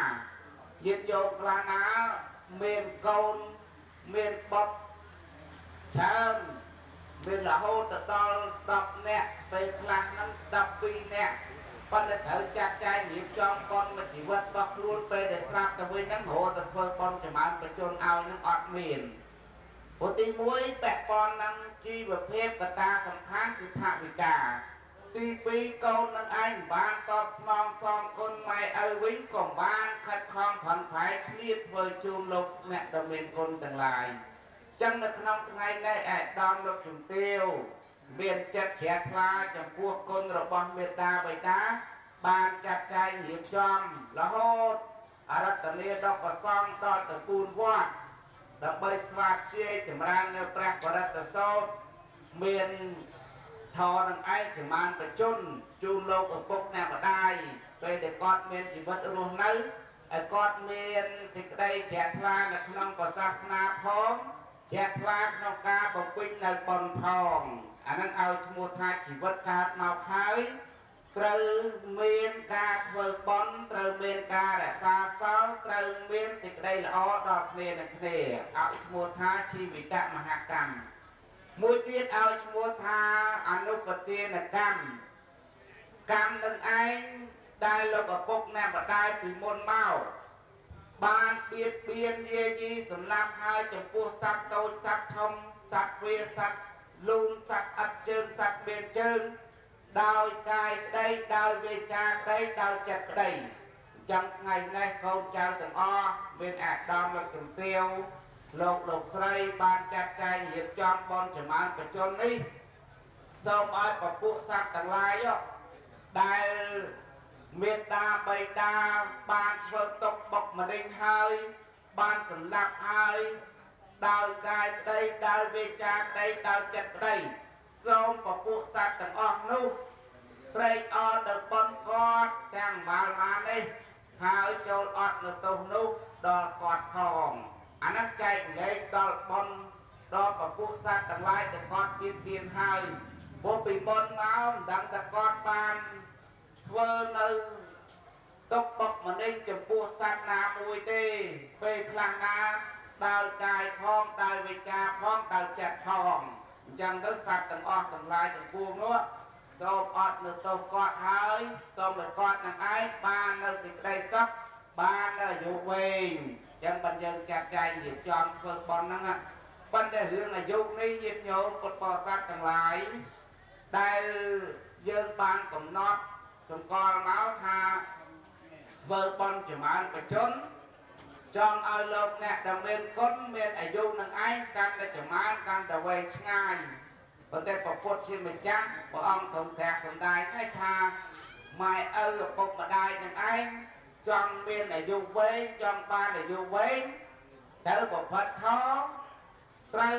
ยึดโยงกลางนาเมียนโกนเมียนบดเชิญเมียนละโหตตอลดับเนี่ยไปกลางนั้นดับปีเนี่ยปันเถอจัดใจหยิบจอมปอนมาจีวัดบักรูดไปเดสลาบตะเวนนั้นโหตะเพื่อปอนจะมันไปจนเอานั่งอดเมียนปฏิมวยแปะปอนนั้นจีบเพศกตาสำคัญคือทาวิกาตีปีเกานั่งไอ้บ้านตอบสมองซองคนใหม่เอาวิ่งของบ้านคัดคลองผ่อนผันเครียดเวอร์จูมลกแม่ดำเนินคนต่างหลายจังนักน้องทั้งไงได้แอดดอมลกจุ่มเตียวเบียนจัดแฉกลาจำพวกคนระบองเมตตาใบตาบานจัดใจเหยียบจอมละโหดอารัตเนียดอกกระซองตอนตะปูนวอดดับเบิลสวัสดิ์เชี่ยจำรานเนื้อแปรกรัตโซเมียนทอนังไอ้จะมันไปจุนจูนโลกปกแนวมาได้โดยเด็กกอดเมียนชีวิตรวมนั้นไอ้กอดเมียนสิกได้แฉกลาในขนมศาสนาพร้อมแฉกลาขนมกาบกปิ้งในบอนทองอันนั้นเอาชมูทาชีวิตการมาขายเติมเมียนกาเวิร์บอนเติมเมียนกาแต่ซาเซาเติมเมียนสิกได้ละอดอกเนียนเคลียเอาชมูทาชีวิตมหากรรมมูตีเอาชมูทาอนุปฏินกรรมกรรมตั้งไอ้ได้โลกปกแนบได้ปีมนเมาบานเบียดเบียนเยี่ยีสำนักหายจำพวกสัตว์โตสัตว์ทมสัตว์เวสัตว์ลุงสัตว์อัดเจิงสัตว์เบียนเจิง ដោយកាយក្តីដោយវាចាក្តីដោយចិត្តក្តីចាំថ្ងៃនេះកូនចៅទាំងអស់មានអាដាមលោកជំទាវលោកស្រីបានចាត់ចែងរៀបចំបន់ចម្រើនបច្ចុប្បន្ននេះសូមឲ្យពពួកសត្វទាំងឡាយដែលមេត្តាបិតាបានធ្វើទុកបុកម្នេញហើយបានសម្លាប់ហើយដោយកាយក្តីដោយវាចាក្តីដោយចិត្តក្តីសូមពពួកសត្វទាំងអស់នោះត្រេកអរដល់បុណ្យគាត់ទាំងបាននេះហើយចូលអត់នៅទោសនោះដល់គាត់ផងអានោះចែកលេខដល់បុណ្យដល់ពពួកសត្វទាំងឡាយដែលគាត់ទៀនហើយពួកពីបុណ្យមកមិនដឹងថាគាត់បានធ្វើនៅទុកបុកម្នេញចំពោះសត្វណាមួយទេពេលខ្លះណាដោយកាយផងដោយវិចារផងដោយចិត្តផងអញ្ចឹងទៅសត្វទាំងអស់ទាំងឡាយទាំងពួងនោះសូមអត់នៅទោសគាត់ហើយសូមឲ្យគាត់នឹងឯងបាននៅសេចក្តីសុខបាននៅអាយុវែងអញ្ចឹងបើយើងចាត់ចែងរៀបចំធ្វើបន់ហ្នឹងប៉ុន្តែរឿងអាយុនេះញាតិញោមពុទ្ធបរិស័ទទាំងឡាយដែលយើងបានកំណត់សម្គាល់មកថាធ្វើបន់ចម្រើនបច្ចុប្បន្នចង់ឲ្យលោកអ្នកដែលមានគុណមានអាយុនឹងឯងកាន់តែចម្រើនកាន់តែវែងឆ្ងាយប៉ុន្តែព្រះពុទ្ធជាម្ចាស់ព្រះអង្គទ្រង់ត្រាស់សម្ដែងឲ្យថាម៉ែឪឪពុកម្ដាយនឹងឯងចង់មានអាយុវែងចង់បានអាយុវែងត្រូវប្រព្រឹត្តធម៌ត្រូវ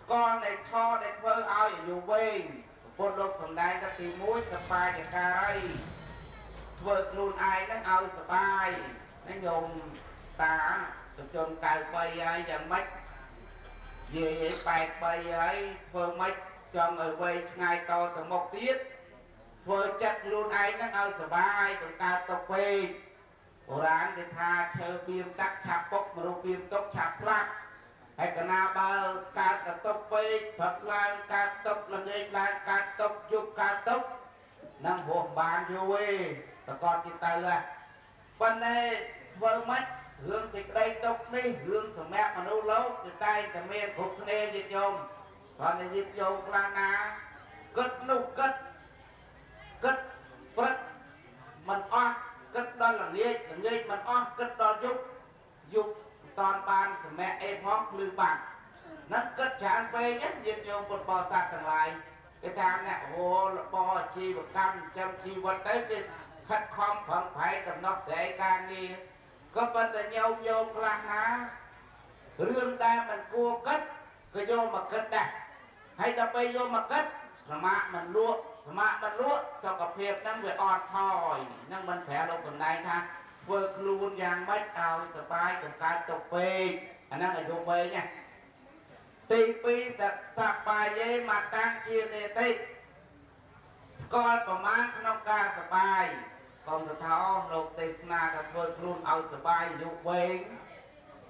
ស្គាល់នៃធម៌ដែលធ្វើឲ្យអាយុវែងព្រះពុទ្ធលោកសម្ដែងថាទី1សបាយការីធ្វើខ្លួនឯងនឹងឲ្យសបាយនឹងញោមតាទៅជន់93ហើយយ៉ាងម៉េចនិយាយ83ហើយធ្វើម៉េចចង់ឲ្យវែងឆ្ងាយតទៅមុខទៀតធ្វើចិត្តខ្លួនឯងនឹងឲ្យសបាយទៅកើតទុកពេកបុរាណគេថាឈើពៀនតាក់ឆាប់ពុកមនុស្សពៀនទុកឆាប់ស្លាប់ហើយកណាបើកើតទៅទុកពេកព្រឹកឡើងកើតទុកល្ងាចឡើងកើតទុកយប់កើតទុកនឹងហួសបានយូរទេប្រកបទីទៅប៉ុន្តែធ្វើម៉េចរឿងសេចក្តីទុកនេះរឿងសម្រាប់មនុស្សលោកគឺតែតែមានគ្រប់គ្នាញាតិញោមព្រោះតែញាតិញោមខ្លះណាគិតនោះគិតព្រឹកមិនអស់គិតដល់ល្ងាចមិនអស់គិតដល់យប់មិនតាន់បានសម្រាប់អីផងភ្លឺបាត់នឹងគិតច្រើនពេកញាតិញោមពុទ្ធបរិស័ទទាំងឡាយគេថាអ្នកររបរអាជីវកម្មចិញ្ចឹមជីវិតទៅគេខិតខំប្រឹងប្រែងដំណោះស្រាយការងារក៏ប៉ុន្តែញោមខ្លះណារឿងដែលមិនគួរគិតក៏យកមកគិតដែរហើយដល់ពេលយកមកគិតសមាធិមិនលក់សុខភាពហ្នឹងវាអត់ថយហ្នឹងមិនប្រាប់លោកសំដែងថាធ្វើខ្លួនយ៉ាងម៉េចឲ្យសบายកុំកើតទុកពេកអាហ្នឹងអាយុវែងណាទី2សបាយេមកតាំងជានេតិស្គាល់ប្រមាណក្នុងការសបាយកុំទៅថាលោកទេសនាថាធ្វើខ្លួនឲ្យសបាយអាយុវែង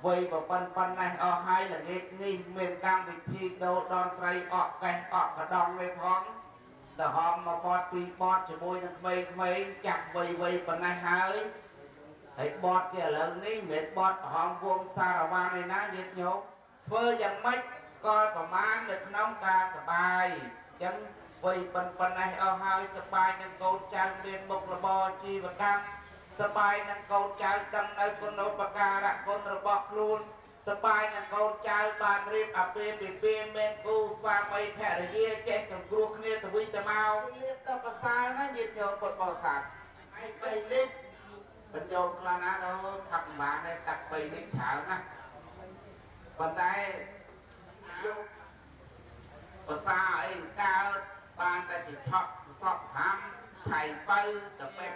វ័យប៉ុណ្ណេះអស់ហើយល្ងាចនេះមានកម្មវិធីដូរដនត្រីអកកេះអកកដងនេះផងទៅហមមកបត់ពីបត់ជាមួយនឹងក្មេងចាក់វ័យប៉ុណ្ណេះហើយបត់គេឥឡូវនេះមិនបត់ហមវងសារវ៉ានឯណាញាតិញោមធ្វើយ៉ាងម៉េចស្គាល់ប្រមាណនៅក្នុងការសបាយអញ្ចឹងវ័យប៉ុណ្ណេះអស់ហើយសបាយនឹងកូនចៅមានមុខរបរជីវកម្មសបាយនឹងកូនចៅដឹងនៅគុណូបការៈគុណរបស់ខ្លួនសបាយនឹងកូនចៅបានរៀបអាពាហ៍ពិពាហ៍មានគូស្វាមីភរិយាចេះសង្គ្រោះគ្នាទៅវិញទៅមកលៀបទៅប្រសើរណាញាតិញោមពុទ្ធបរិស័ទឯបីនេះបញ្ចូលខ្លះណាដល់ថាប្រមាណតែតាក់3នេះច្រើនណាប៉ុន្តែយកភាសាអីកើតបានតែជាឆក់សក់ហាំឆៃបើទៅពេក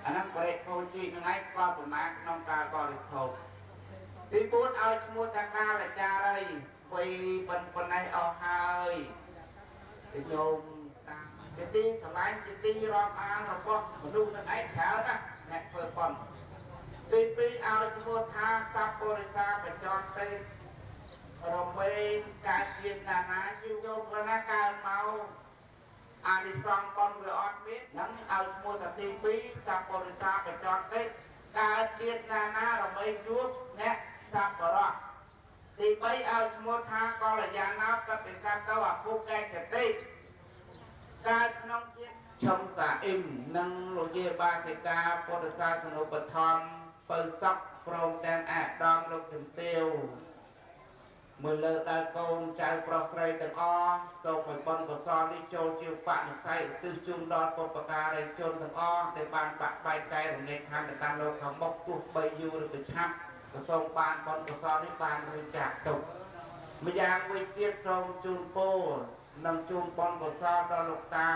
អាហ្នឹងប្រេតខូចជីហ្នឹងឯងស្គាល់ប្រមាណក្នុងការបរិភោគទី4ឲ្យឈ្មោះថាកាលចារីវ័យប៉ុណ្ណេះអស់ហើយទីញោមតាមជាទីស្រឡាញ់ជាទីរាប់អានរបស់មនុស្សនឹងឯងច្រើនណាអ្នកធ្វើប៉ុនទី2ឲ្យឈ្មោះថាសัพពរិសាបច្ចនទេរមែងកើតជាណានាយូរយកព្រោះណាកើតមកអានិសង្ឃប៉ុនវាអត់មានហ្នឹងឲ្យឈ្មោះថាទី2សัพពរិសាបច្ចនទេកើតជាតិណានារមែងជួបអ្នកសัพពរៈទី3ឲ្យឈ្មោះថាកល្យាណោកតិសតោអភុកេចតិ การน้องชมสาอิมนังโลเยบาสิกาพุทธศาสนุปธรรมเปิดซับโปรงแดนแอดดอมโลกถึงเตียวเมื่อเลิกตาโกนใจปลอดภัยแต่อ้อส่งไปบนกสอนที่โจจิวปะนิสัยตื้อจุนดอนปปการในโจนถึงอ้อในบานปะใบไก่ของในทางในการโลกของบกกุบใบยูหรือเป็นชักกระทรงบานบนกสอนที่บานบริจาคตกไม่ยางวิเทียนทรงจูนโปนำจูนบนกสอนดอนลูกตา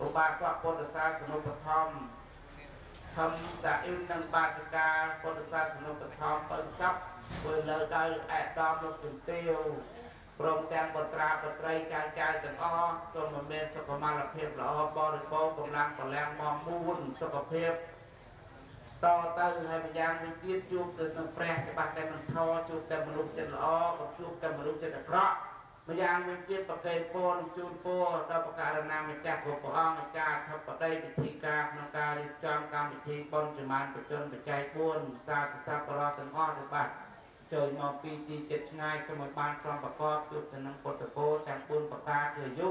อุบาสกพุทธศาสนุปธรรมทำสะอิมนังบาสิกาพุทธศาสนุปธรรมเปิดซับเปิดเลยได้แอดดอมลงถึงเตียวโปรงแกงบตราบตรใจใจถึงอ้อสมเมสุขมาลเพียบละอบริโภคกำลังกำแรงมองมูลสุขเพียบต่อเติมให้พยายามวิจิตจูบเกิดตั้งแปรจะบางแต่มันทอจูบแต่มนุษย์จะละอกับจูบแต่มนุษย์จะตะเคราะห์พยายามวิจิตประเกยโปนจูนโปต่อประการนามิจากหัวปองอาจารย์ทับประเดยวิธีการนการจอมการวิธีปนจุมานประจนประใจปูนซาติซาปรอถึงอ้อถึงบัดเจอมอปีตีเจ็ดง่ายสมัยบานสองประกอบจุดถึงนังปตโกแต่ปูนประกาเถื่อยุ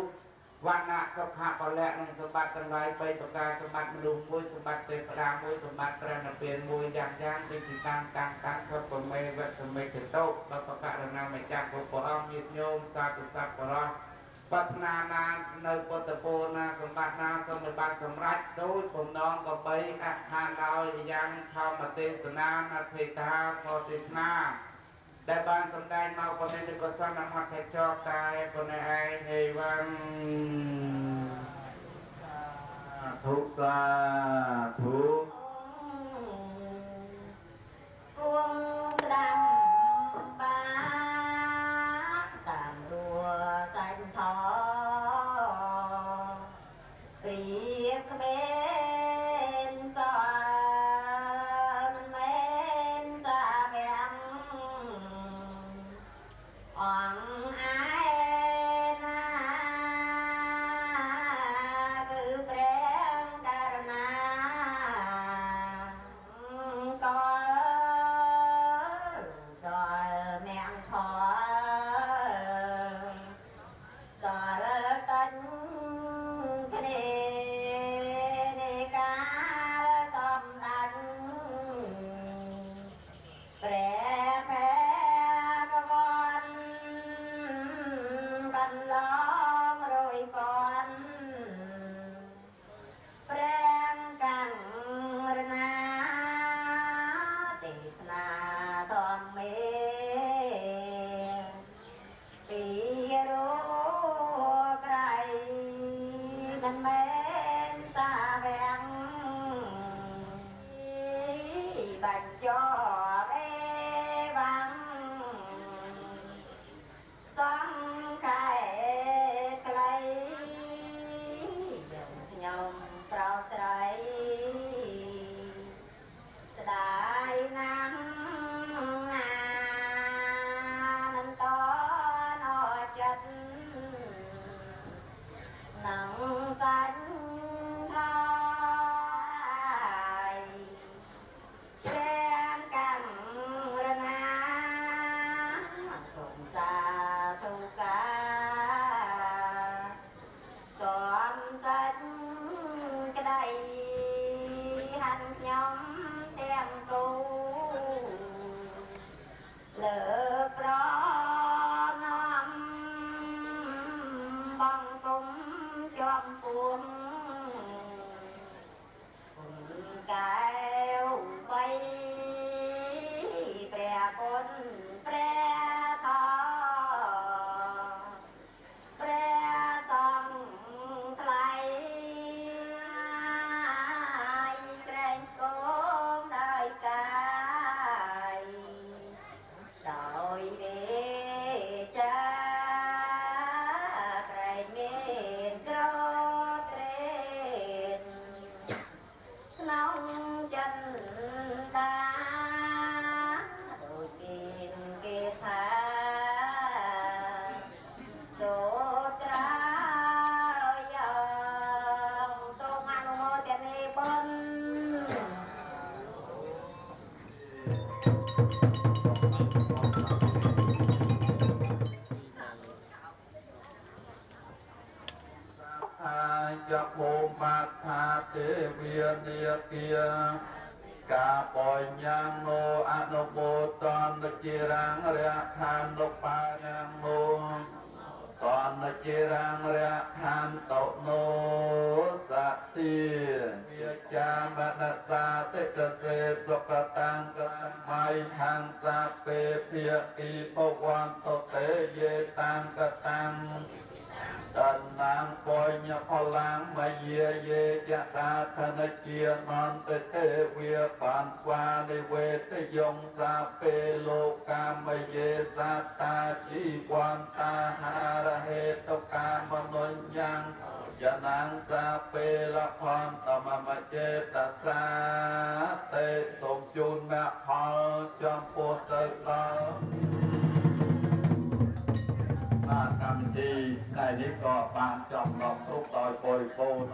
วันณะสภาพแลกนังสมบัติทั้งหลายไปประกาสมบัติมนุษย์มวยสมบัติเทพดามวยสมบัติแปรนเปลี่ยนมวยอย่างย่างเป็นที่ตั้งทดผลไม่เวสมัยถึงโตต่อประกาศนาไม่จากหัวปองยึดโยมซาติซาปรอปัฒนานาในปตโกนาสมบัตินาสมัยบานสมรัตโดยผมน้องก็ไปอาหารเรายังทำมาเทศนานาเทตาพอเทศนาได้บานสำได้มาคนในก็สร้างนำมาแค่ชอบตายคนในไอ้ในวันทุกสาธุพวงดำบาตามดัวสายทองเปรียบเบ็นสอนเม็นสาเบียงอ่องอายนาคือเปรมการณาก็แมงทอสารตันคเนในการสมดันแปรแปรกบอน จะโภมาธาเทวีเนียเกียกาปอยยังโนอนุโมตอนจิรังเรียทานโลปายังโนตอนจิรังเรียทานโตโนสัตติเวียจามนัสสาเสกเสสกตังกตังไมทังสาเปเพียกีปวันโตเตเยตังกตังตันนางปอยญพลังมาเยเยยะตาธนเจียนอนเตเทเวียปันวานิเวทยงสาเปโลกามเยสัตตาชีวันตาหารเหตุกามนนยังยะนังสาเปละพรตมมเจตสาเตสมจุนแม่พอจอมโพเตลการกรรมดีในนี้ก็ปานจอมลองทุกต่อยโปรยโปน เ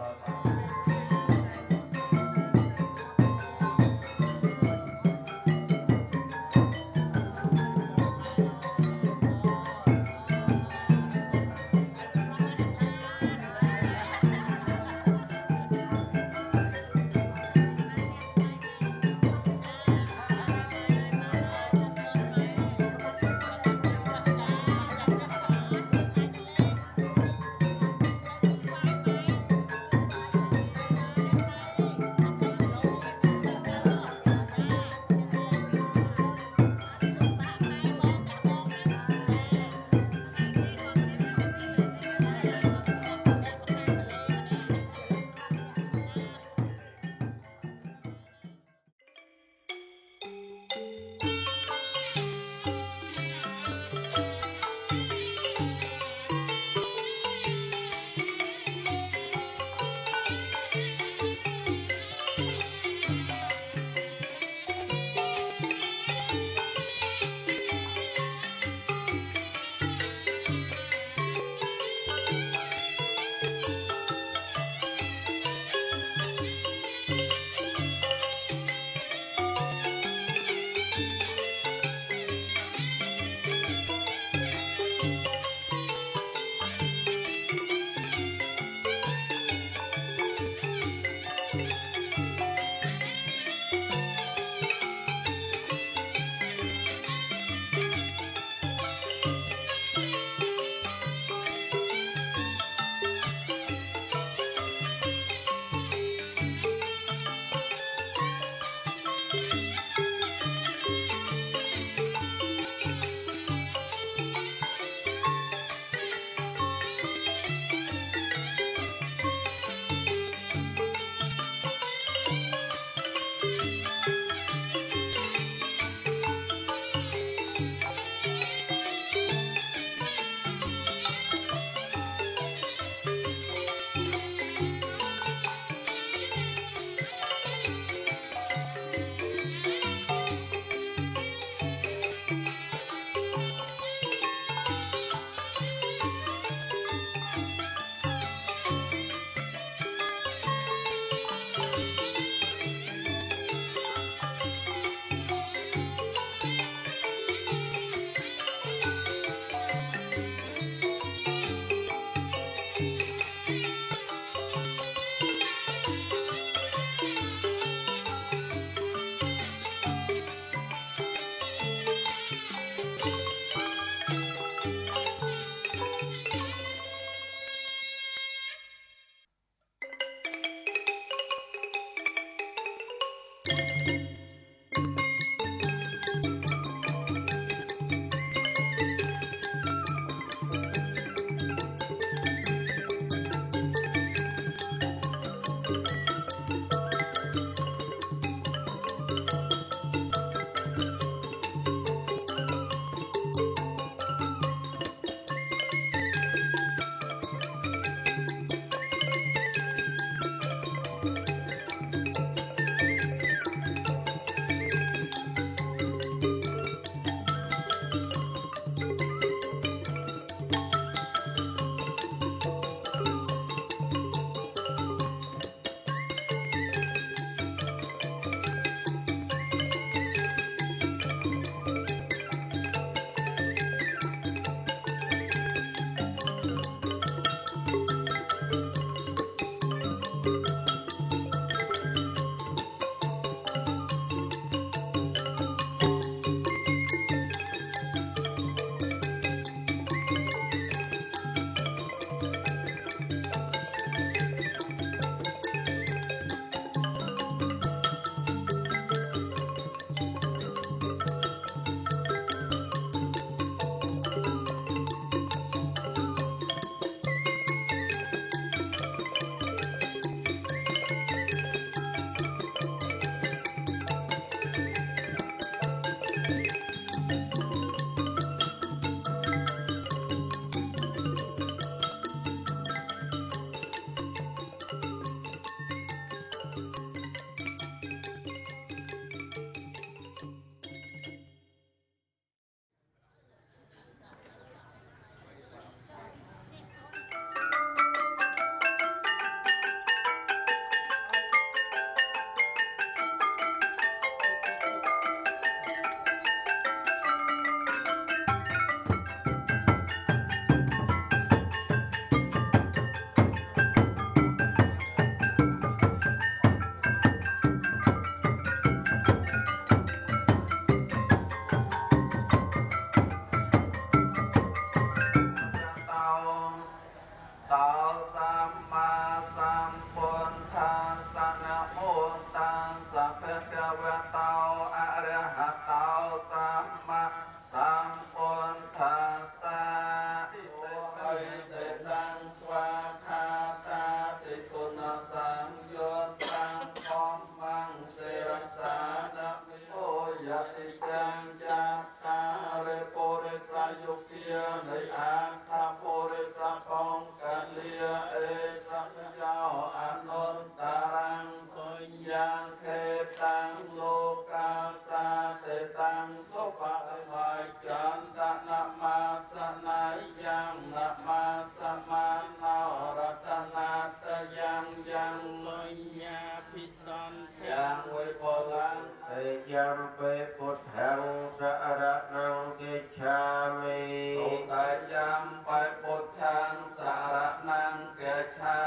ហានថាពុរិសកងកាលិយអេសកយោអនុត្តរាំងពុញយ៉ាងខេតាំងលោកាសាទេតាំងសុបៈវាយចន្តនមាសនាយ៉ាងនមាសមាណោរតនាតយ៉ាងយ៉ាងពុញញាភិសន្ទយ៉ាងវិពលังទេយំពេពុទ្ធាំសរណង្កិច្ឆាមិទុតិយំបិពុទ្ធាំសរណង្កិច្ឆា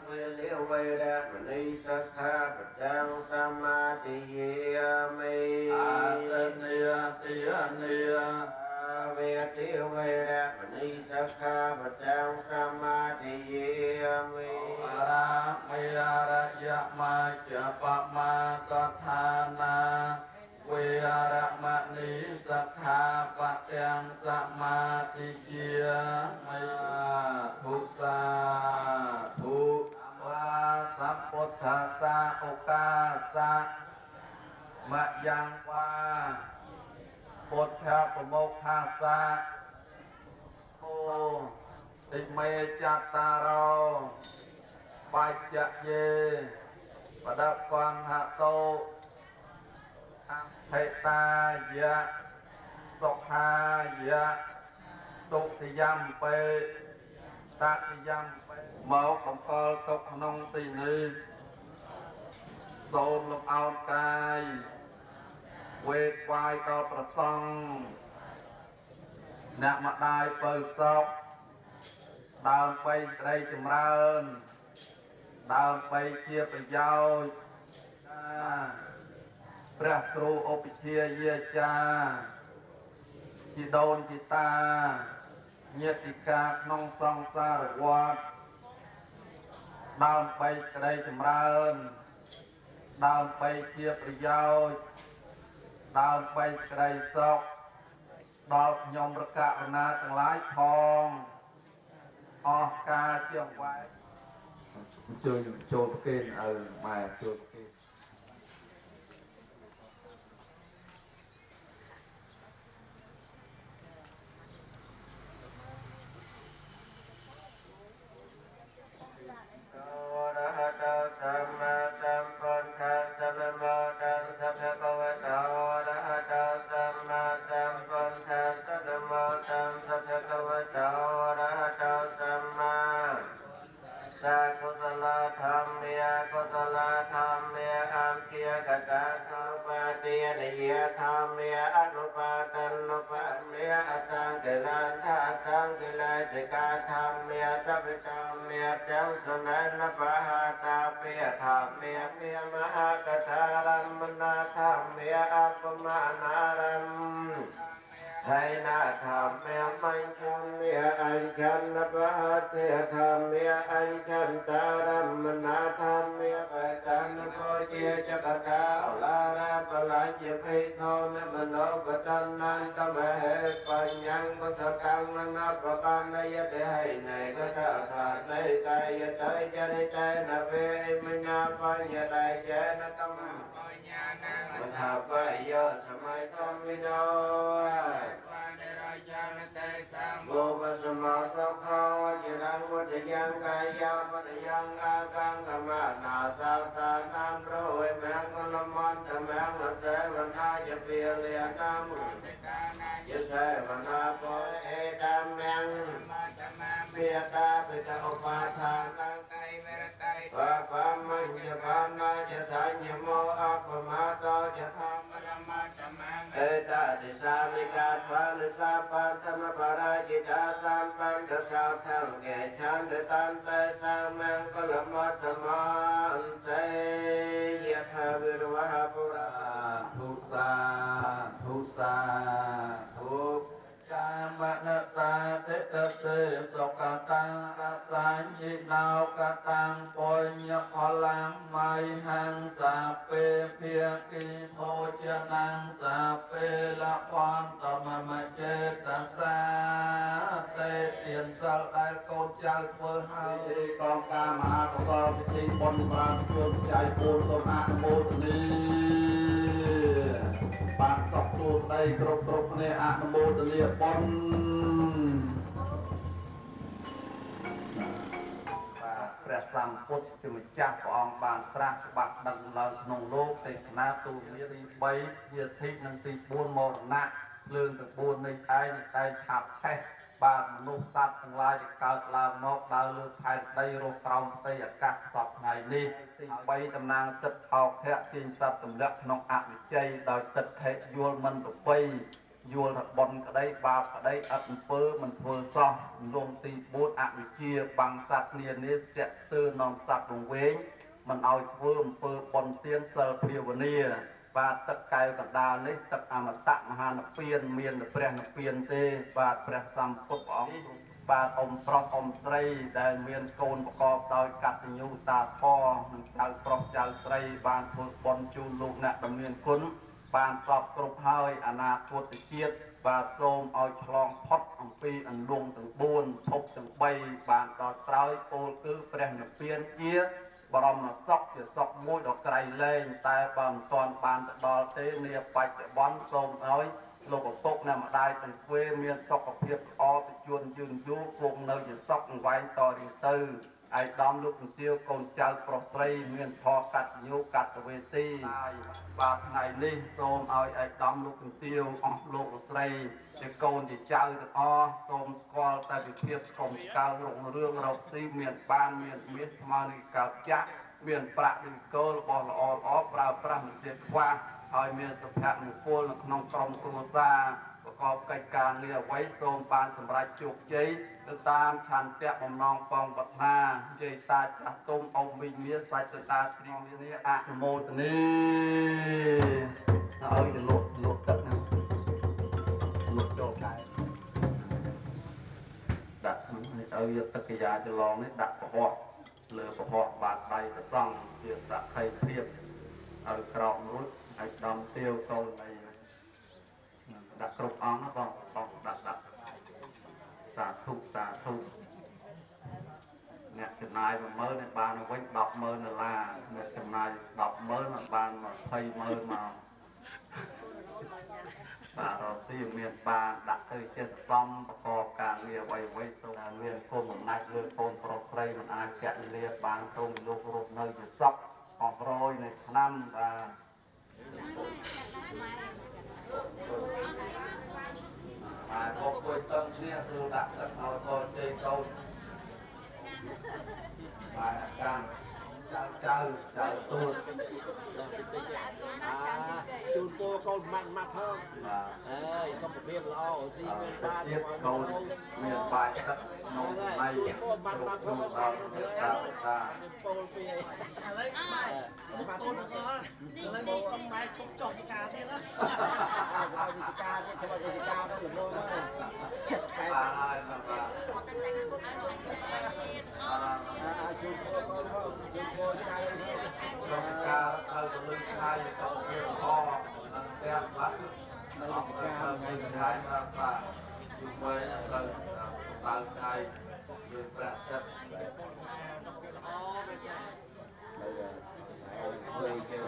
មិ ลิเวรมณีสักขาปจังสมาธิยามิ อาตเนียติยเนีย เวทิเวรมณีสักขาปจังสมาธิยามิ อาราเมอาระยะมาจะปะมาตทานาเวอาระมณีสักขาปจังสมาธิยามิทุสาธุสัพพุทธัสสะโอกาสะมะยังวาพุทธะปโมกขัสสะโอติเมจัตตารโรปัจจเยปะดะกันหะโตเทตายะสุขายะตุติยัมเปตติยัมเปមកកំកល់ទុកក្នុងទីនេះសូមលំអោនកាយវេកវាយដល់ប្រសង់អ្នកម្ដាយពៅសុខដើម្បីស្រីចម្រើនដើម្បីជាប្រយោជន៍ព្រះគ្រូឧបជាយាចាជីដូនជីតាញាតិកាក្នុងសង្សារវដ្តដើម្បីក្តីចម្រើនដើម្បីជាប្រយោជន៍ដើម្បីក្តីសុខដល់ខ្ញុំរកករណាទាំងឡាយផងអស់ការជាង្វាយជួយចូលប្រគេនឲ្យម៉ែជួយប្រគេន สัมมาสัมพุทธัสสะนะโมตัสสะภะคะวะโตอะระหะโตสัมมาสัมพุทธัสสะนะโมตัสสะภะคะวะโตอะระหะโตสัมมาสัพพุทธะธรรมะกุศลธรรมะอัมภิยกตะสัพพะเตียนิยธรรมะอนุปาตันนุปะเมอสังกิลันทะสังกิเลสิกาธรรมะสัพพะธรรมะจังสุนันปะหาตาเปียธรรมะเปียมหากถารัมมนาธรรมะอัปปมานารัม ไทยนาธรรมเมียมัญชนเมียอัญชันนปะหะเทธรรมเมียอัญชันตารัมมนาธรรมเมียเปตันโพเจจกตาลาราปลัญญะภิโทนมโนปตันนันตมเหปัญญังพุทธกังมนาปกันนยเตให้ในกตถาในกายใจจริใจนเวมิญาปัญญาได้เจนตมะปัญญานังมัทธปะโยสมัยธรรมิโน โลภะสมาสัพพะจิรังวัฏยังกายาวัฏยังอากังขมานาสัพตานังโรยแมงกุลมันตะแมงละเสวันนาจะเปียเลียนามุจะเสวันนาโกเอตาแมงเปียตาปิตาอุปาทานังปะปะมัญญปานาจะสัญญโมอัปปมาโตจะธรรมะมัตตมังเอตาติสามิกาภาลิสาปัตตมะปาราจิตาสัมปันทสาทังแก่ฉันตันเตสังมังกุลมัตตมันเตยะทาวิรวะปุราทุสาทุสาทุกามนัสสะเตตเสสุขตังรัสสัญญินาวกตังปุญญพลังไมหังสัพเพเพียกิโภชนังสัพเพละความตมมะเจตสาเตเตียนสัลได้โกจาเพื่อให้กองการมหากุศลพิธีบนบานจุดใจปูนตัวอาโมตนีบางตกตัวได้กรบในอนุโมทนีปน សម្ពុទ្ធជាម្ចាស់ព្រះអង្គបានត្រាស់ច្បាស់ដឹងឡើងក្នុងលោកទេសនាទូលាទី3ជាធិនិងទី4មរណៈភ្លើងទាំង4នៃឯងតែឆាប់ឆេះបាទមនុស្សសត្វទាំងឡាយដែលកើតឡើងមកដើរលើផែនដីរស់ក្រោមផ្ទៃអាកាសសពថ្ងៃនេះទី3តំណាងចិត្តថោភៈទាញសត្វទម្លាក់ក្នុងអវិជ័យដោយចិត្តថេយល់មិនប្រពៃយល់ថាបុណ្យក្តីបាបក្តីអត់អំពើមិនធ្វើសោះលំទី4អវិជ្ជាបាំងសត្វនានាស្ទាក់ស្ទើរនាំសត្វរង្វេងមិនឲ្យធ្វើអំពើបុណ្យទានសិលភាវនាបាទទឹកកែវកណ្ដាលនេះទឹកអមតៈមហានិព្វានមានព្រះនិព្វានទេបាទព្រះសម្ពុទ្ធព្រះអង្គបាទអ៊ំប្រុសអ៊ំស្រីដែលមានកូនប្រកបដោយកតញ្ញូតាធម៌និងចៅប្រុសចៅស្រីបានធ្វើបុណ្យជូនលោកអ្នកដ៏មានគុណបានសពគ្រប់ហើយអនាគតជាតិបាទសូមឲ្យឆ្លងផុតអំពីអន្លង់ទាំង4ភពទាំង3បានដល់ក្រោយពោលគឺព្រះនិព្វានជាបរមសុខជាសុខមួយដ៏ក្រៃលែងតែបើមិនទាន់បានទៅដល់ទេនាបច្ចុប្បន្នសូមឲ្យលោកឪពុកអ្នកម្ដាយទាំងពីរមានសុខភាពល្អទៅជួនយឺនយូរគង់នៅជាសុខអង្វែងតរៀងទៅឯកឧត្តមលោកជំទាវកូនចៅប្រុសស្រីមានធម៌កតញ្ញូកតវេទីបាទថ្ងៃនេះសូមឲ្យឯកឧត្តមលោកជំទាវអស់លោកស្រីជាកូនជាចៅទាំងអស់សូមស្គាល់តែវិភាគកុំកើរុងរឿងរកស៊ីមានបានមានមាសស្មើនឹងកើតចាក់មានប្រាក់នឹងគោលរបស់ល្អល្អប្រើប្រាស់មិនជាខ្វះហើយមានសុភមង្គលនៅក្នុងក្រុមគ្រួសារប្រកបកិច្ចការងារអ្វីសូមបានសម្រេចជោគជ័យទៅតាមឆន្ទៈបំណងបងប្រាថ្នាជ័យតាចាស់ទុំអ៊ំមីមាសសាច់តាត្រៀងនេះអនុមោទនាឲ្យទៅលោកទឹកណាលោកចូលកែដាក់ក្នុងនេះឲ្យយកទឹកកយ៉ាចឡងនេះដាក់ប្រហោះលើប្រហោះបាតដៃប្រសង់ជាសក្ខីភាពឲ្យក្រោករួចឲ្យដំទាវកូនអីដាក់គ្រប់អង្គណាបងដាក់សាធុអ្នកចំណាយ10000អ្នកបានវិញ$10,000អ្នកចំណាយ10,000បាន20,000មកបាទរស់ស៊ីមានបានដាក់ទៅចេះសំប្រកបការងារអ្វីសូមមានគុណអំណាចលើកូនប្រុសស្រីមិនអាចចាក់លាបានសូមលោករស់នៅជាសុខអស់រយនៃឆ្នាំបាទបាទអរគុណទាំងគ្នាគ្រូដាក់ទឹកឲ្យកូនជ័យកូនបាទអាចារ្យចៅទូតជូនពរកូនម៉ាត់ផងអើយសុខភាពល្អស៊ីមានបានកូនមានបាយទឹកនំណៃជូនពរម៉ាត់ផងដល់ទៅតាពលពីឥឡូវម៉ាត់ផងឥឡូវមកអំម៉ែជុំចុះការទៀតណាឲ្យវិការទៀតធ្វើវិការដល់ល្មមហើយចិត្តតែហើយបាទជូនពរកូនផងជូនពរចៅក្នុងការទៅពលិខៃសុខភាពល្អនិងផ្ទះបាទនៅក្នុងការថ្ងៃបាទជួយទៅបើកថ្ងៃលើប្រាក់ចិត្តល្អមែនចា៎ហើយជើង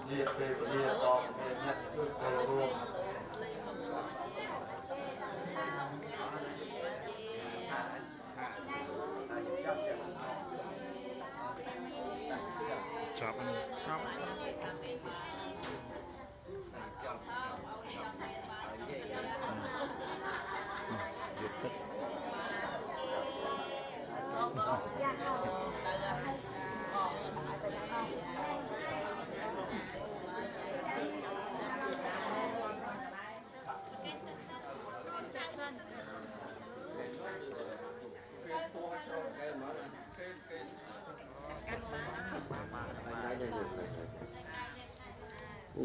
លាពេលវេលាដល់មានអ្នកជួយចូលរួមចាប់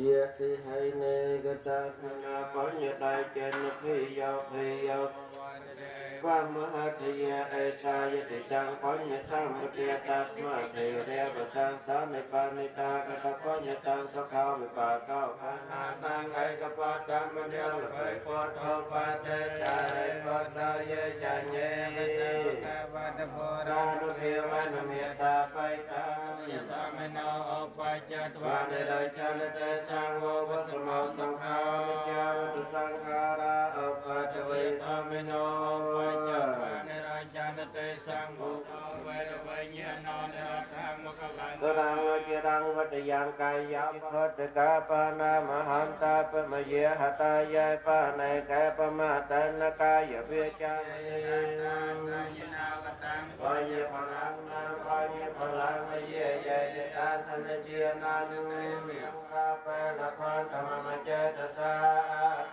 យាតិហៃនេកតាខណាបញ្ញដៃចេនភិយោវមហទយាអេសាយតិតាំងបញ្ញសម្បទាតាស្មាទេរេបសាងសានិបានិតាកតបញ្ញតាំងសុខោវិបាកោអនាតាំងឯកបតកម្មនិលភ័យពតោបតិសារិពតោយេចញ្ញេសិកវតបរានុភាវនមេតាបៃតាយតាមេណោអបច្ចតវនិរចនទេសង្ឃវសមោសង្ឃោចាទុសង្ខារាអបតវេតាមេណោបច្ចតវនិរចនទេសង្ รังวัตยังกายาพัตกาปานามหันตาปมเยหตายายปาในแกปมาตันกายเวจาปายพลังนาปายพลังเยเยตาทันเจียนานุยังคาเปละพันธรรมเจตสา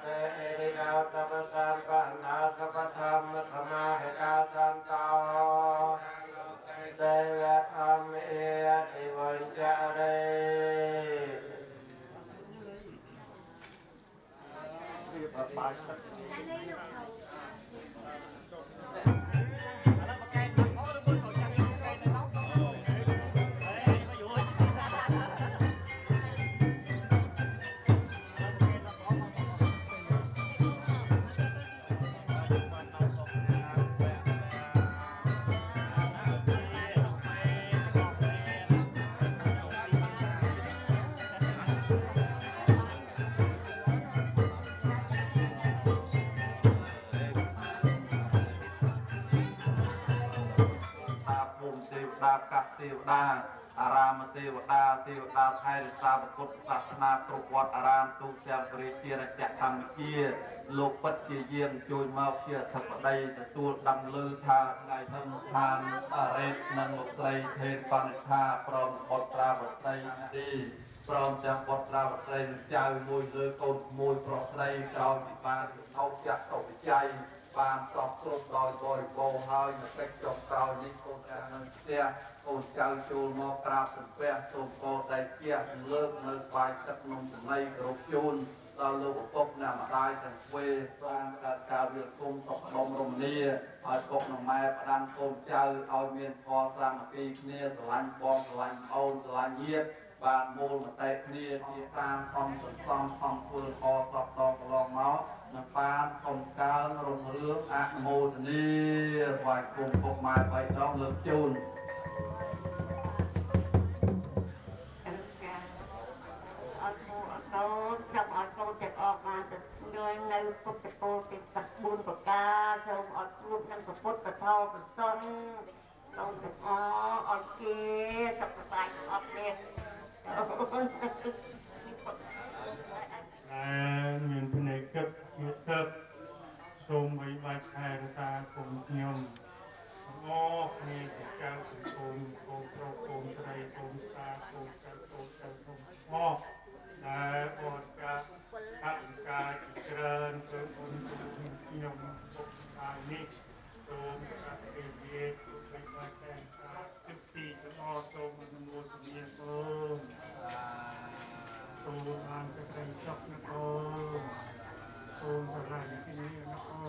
เตริยาตปสัมปันนาสัพธรรมสมาหิตาสันตาเตวะธรรมเอติวัญจาเรกับเทวดาอารามเทวดาไทยสาบกุศศาสนาครุวัดอารามตุเจียมปริเชียระจักรธรรมเชียโลกปัจเจียมจุยมาเพียทัพใดตัวดำลือชาไงทั้งทานเรศนังไตรเทนปัญชาพร้อมบทราบไตรดีพร้อมจะบทราบไตรเจ้ามวยเลยโกนมวยปลอกไตรกราวจิปาเขาจะตกใจบานสอบตรวจดอยบอยโบหายเป็นจบกราวยิงโกนกันเสียโกนเจ้าจูมอกราบเป็นแปะสูบโกได้เกี่ยเลิกเลิกไปจับนมถึงในกรุจูนเราลูกปกนำได้แต่เวสร้างการกาเวียกุมสกลมรมนี้เอาปกนำแม่ประดังโกนเจ้าเอาเมียนพอสร้างปีนี้สลันบองสลันเอาสลันเยียบบานโมลมาเตะนี้ที่สร้างความสนซองความฟืนคอสอบตองลองเมาส์นักปานของการลงเรื่องอะโมดนี้วายกลุ่มปกไม้ไปจ้องเลือกจูนเขาจับอดเขาจะออกมาจะโดยในพุทธโปติปัดบุญปกาเสริมอดลูกนั่งกับพุทธกระเท่ากับซ้อนลงกับอดเกสับปะอดเล็กមានភ្នែកគិតជាទឹកសូមវិបាច់ខែរតាគុំខ្ញុំអរគ្នាជាចៅសង្គមកូនប្រុសកូនស្រីកូនតាកូនចៅកូនចៅកូនអរដែលអរការអង្ការជាច្រើនធ្វើបុណ្យខ្ញុំពុកខាងនេះសូមអរគុណជាវិបាច់ខែរតាទឹកទីទាំងអស់សូមអនុមោទនាសូមសូមបានទៅចប់ណាអូសូមប្រឡាយទីនេះណាអូ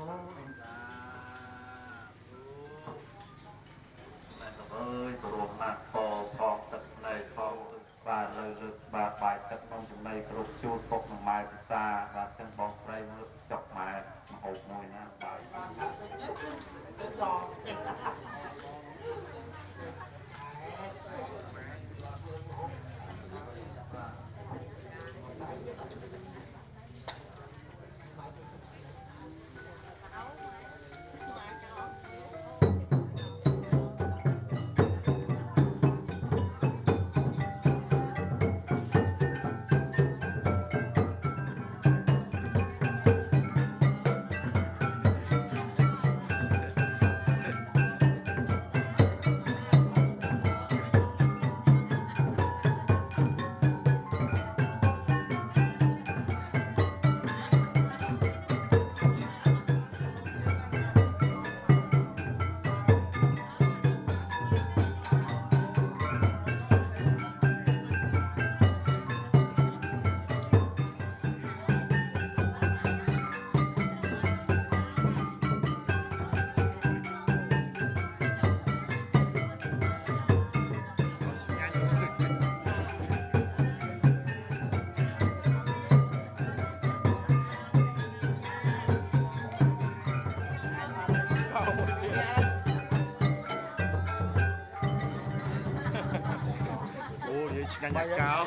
เอ้ยรวมนักพอพองสักในพองบาเลยลึกบาปลายสักน้องตรงในกรุบจูดปกหนังไม้พิซาบาจังบอกไรมือจอกไม้มาหกมวยนะบายโอ้ยชินันยากาว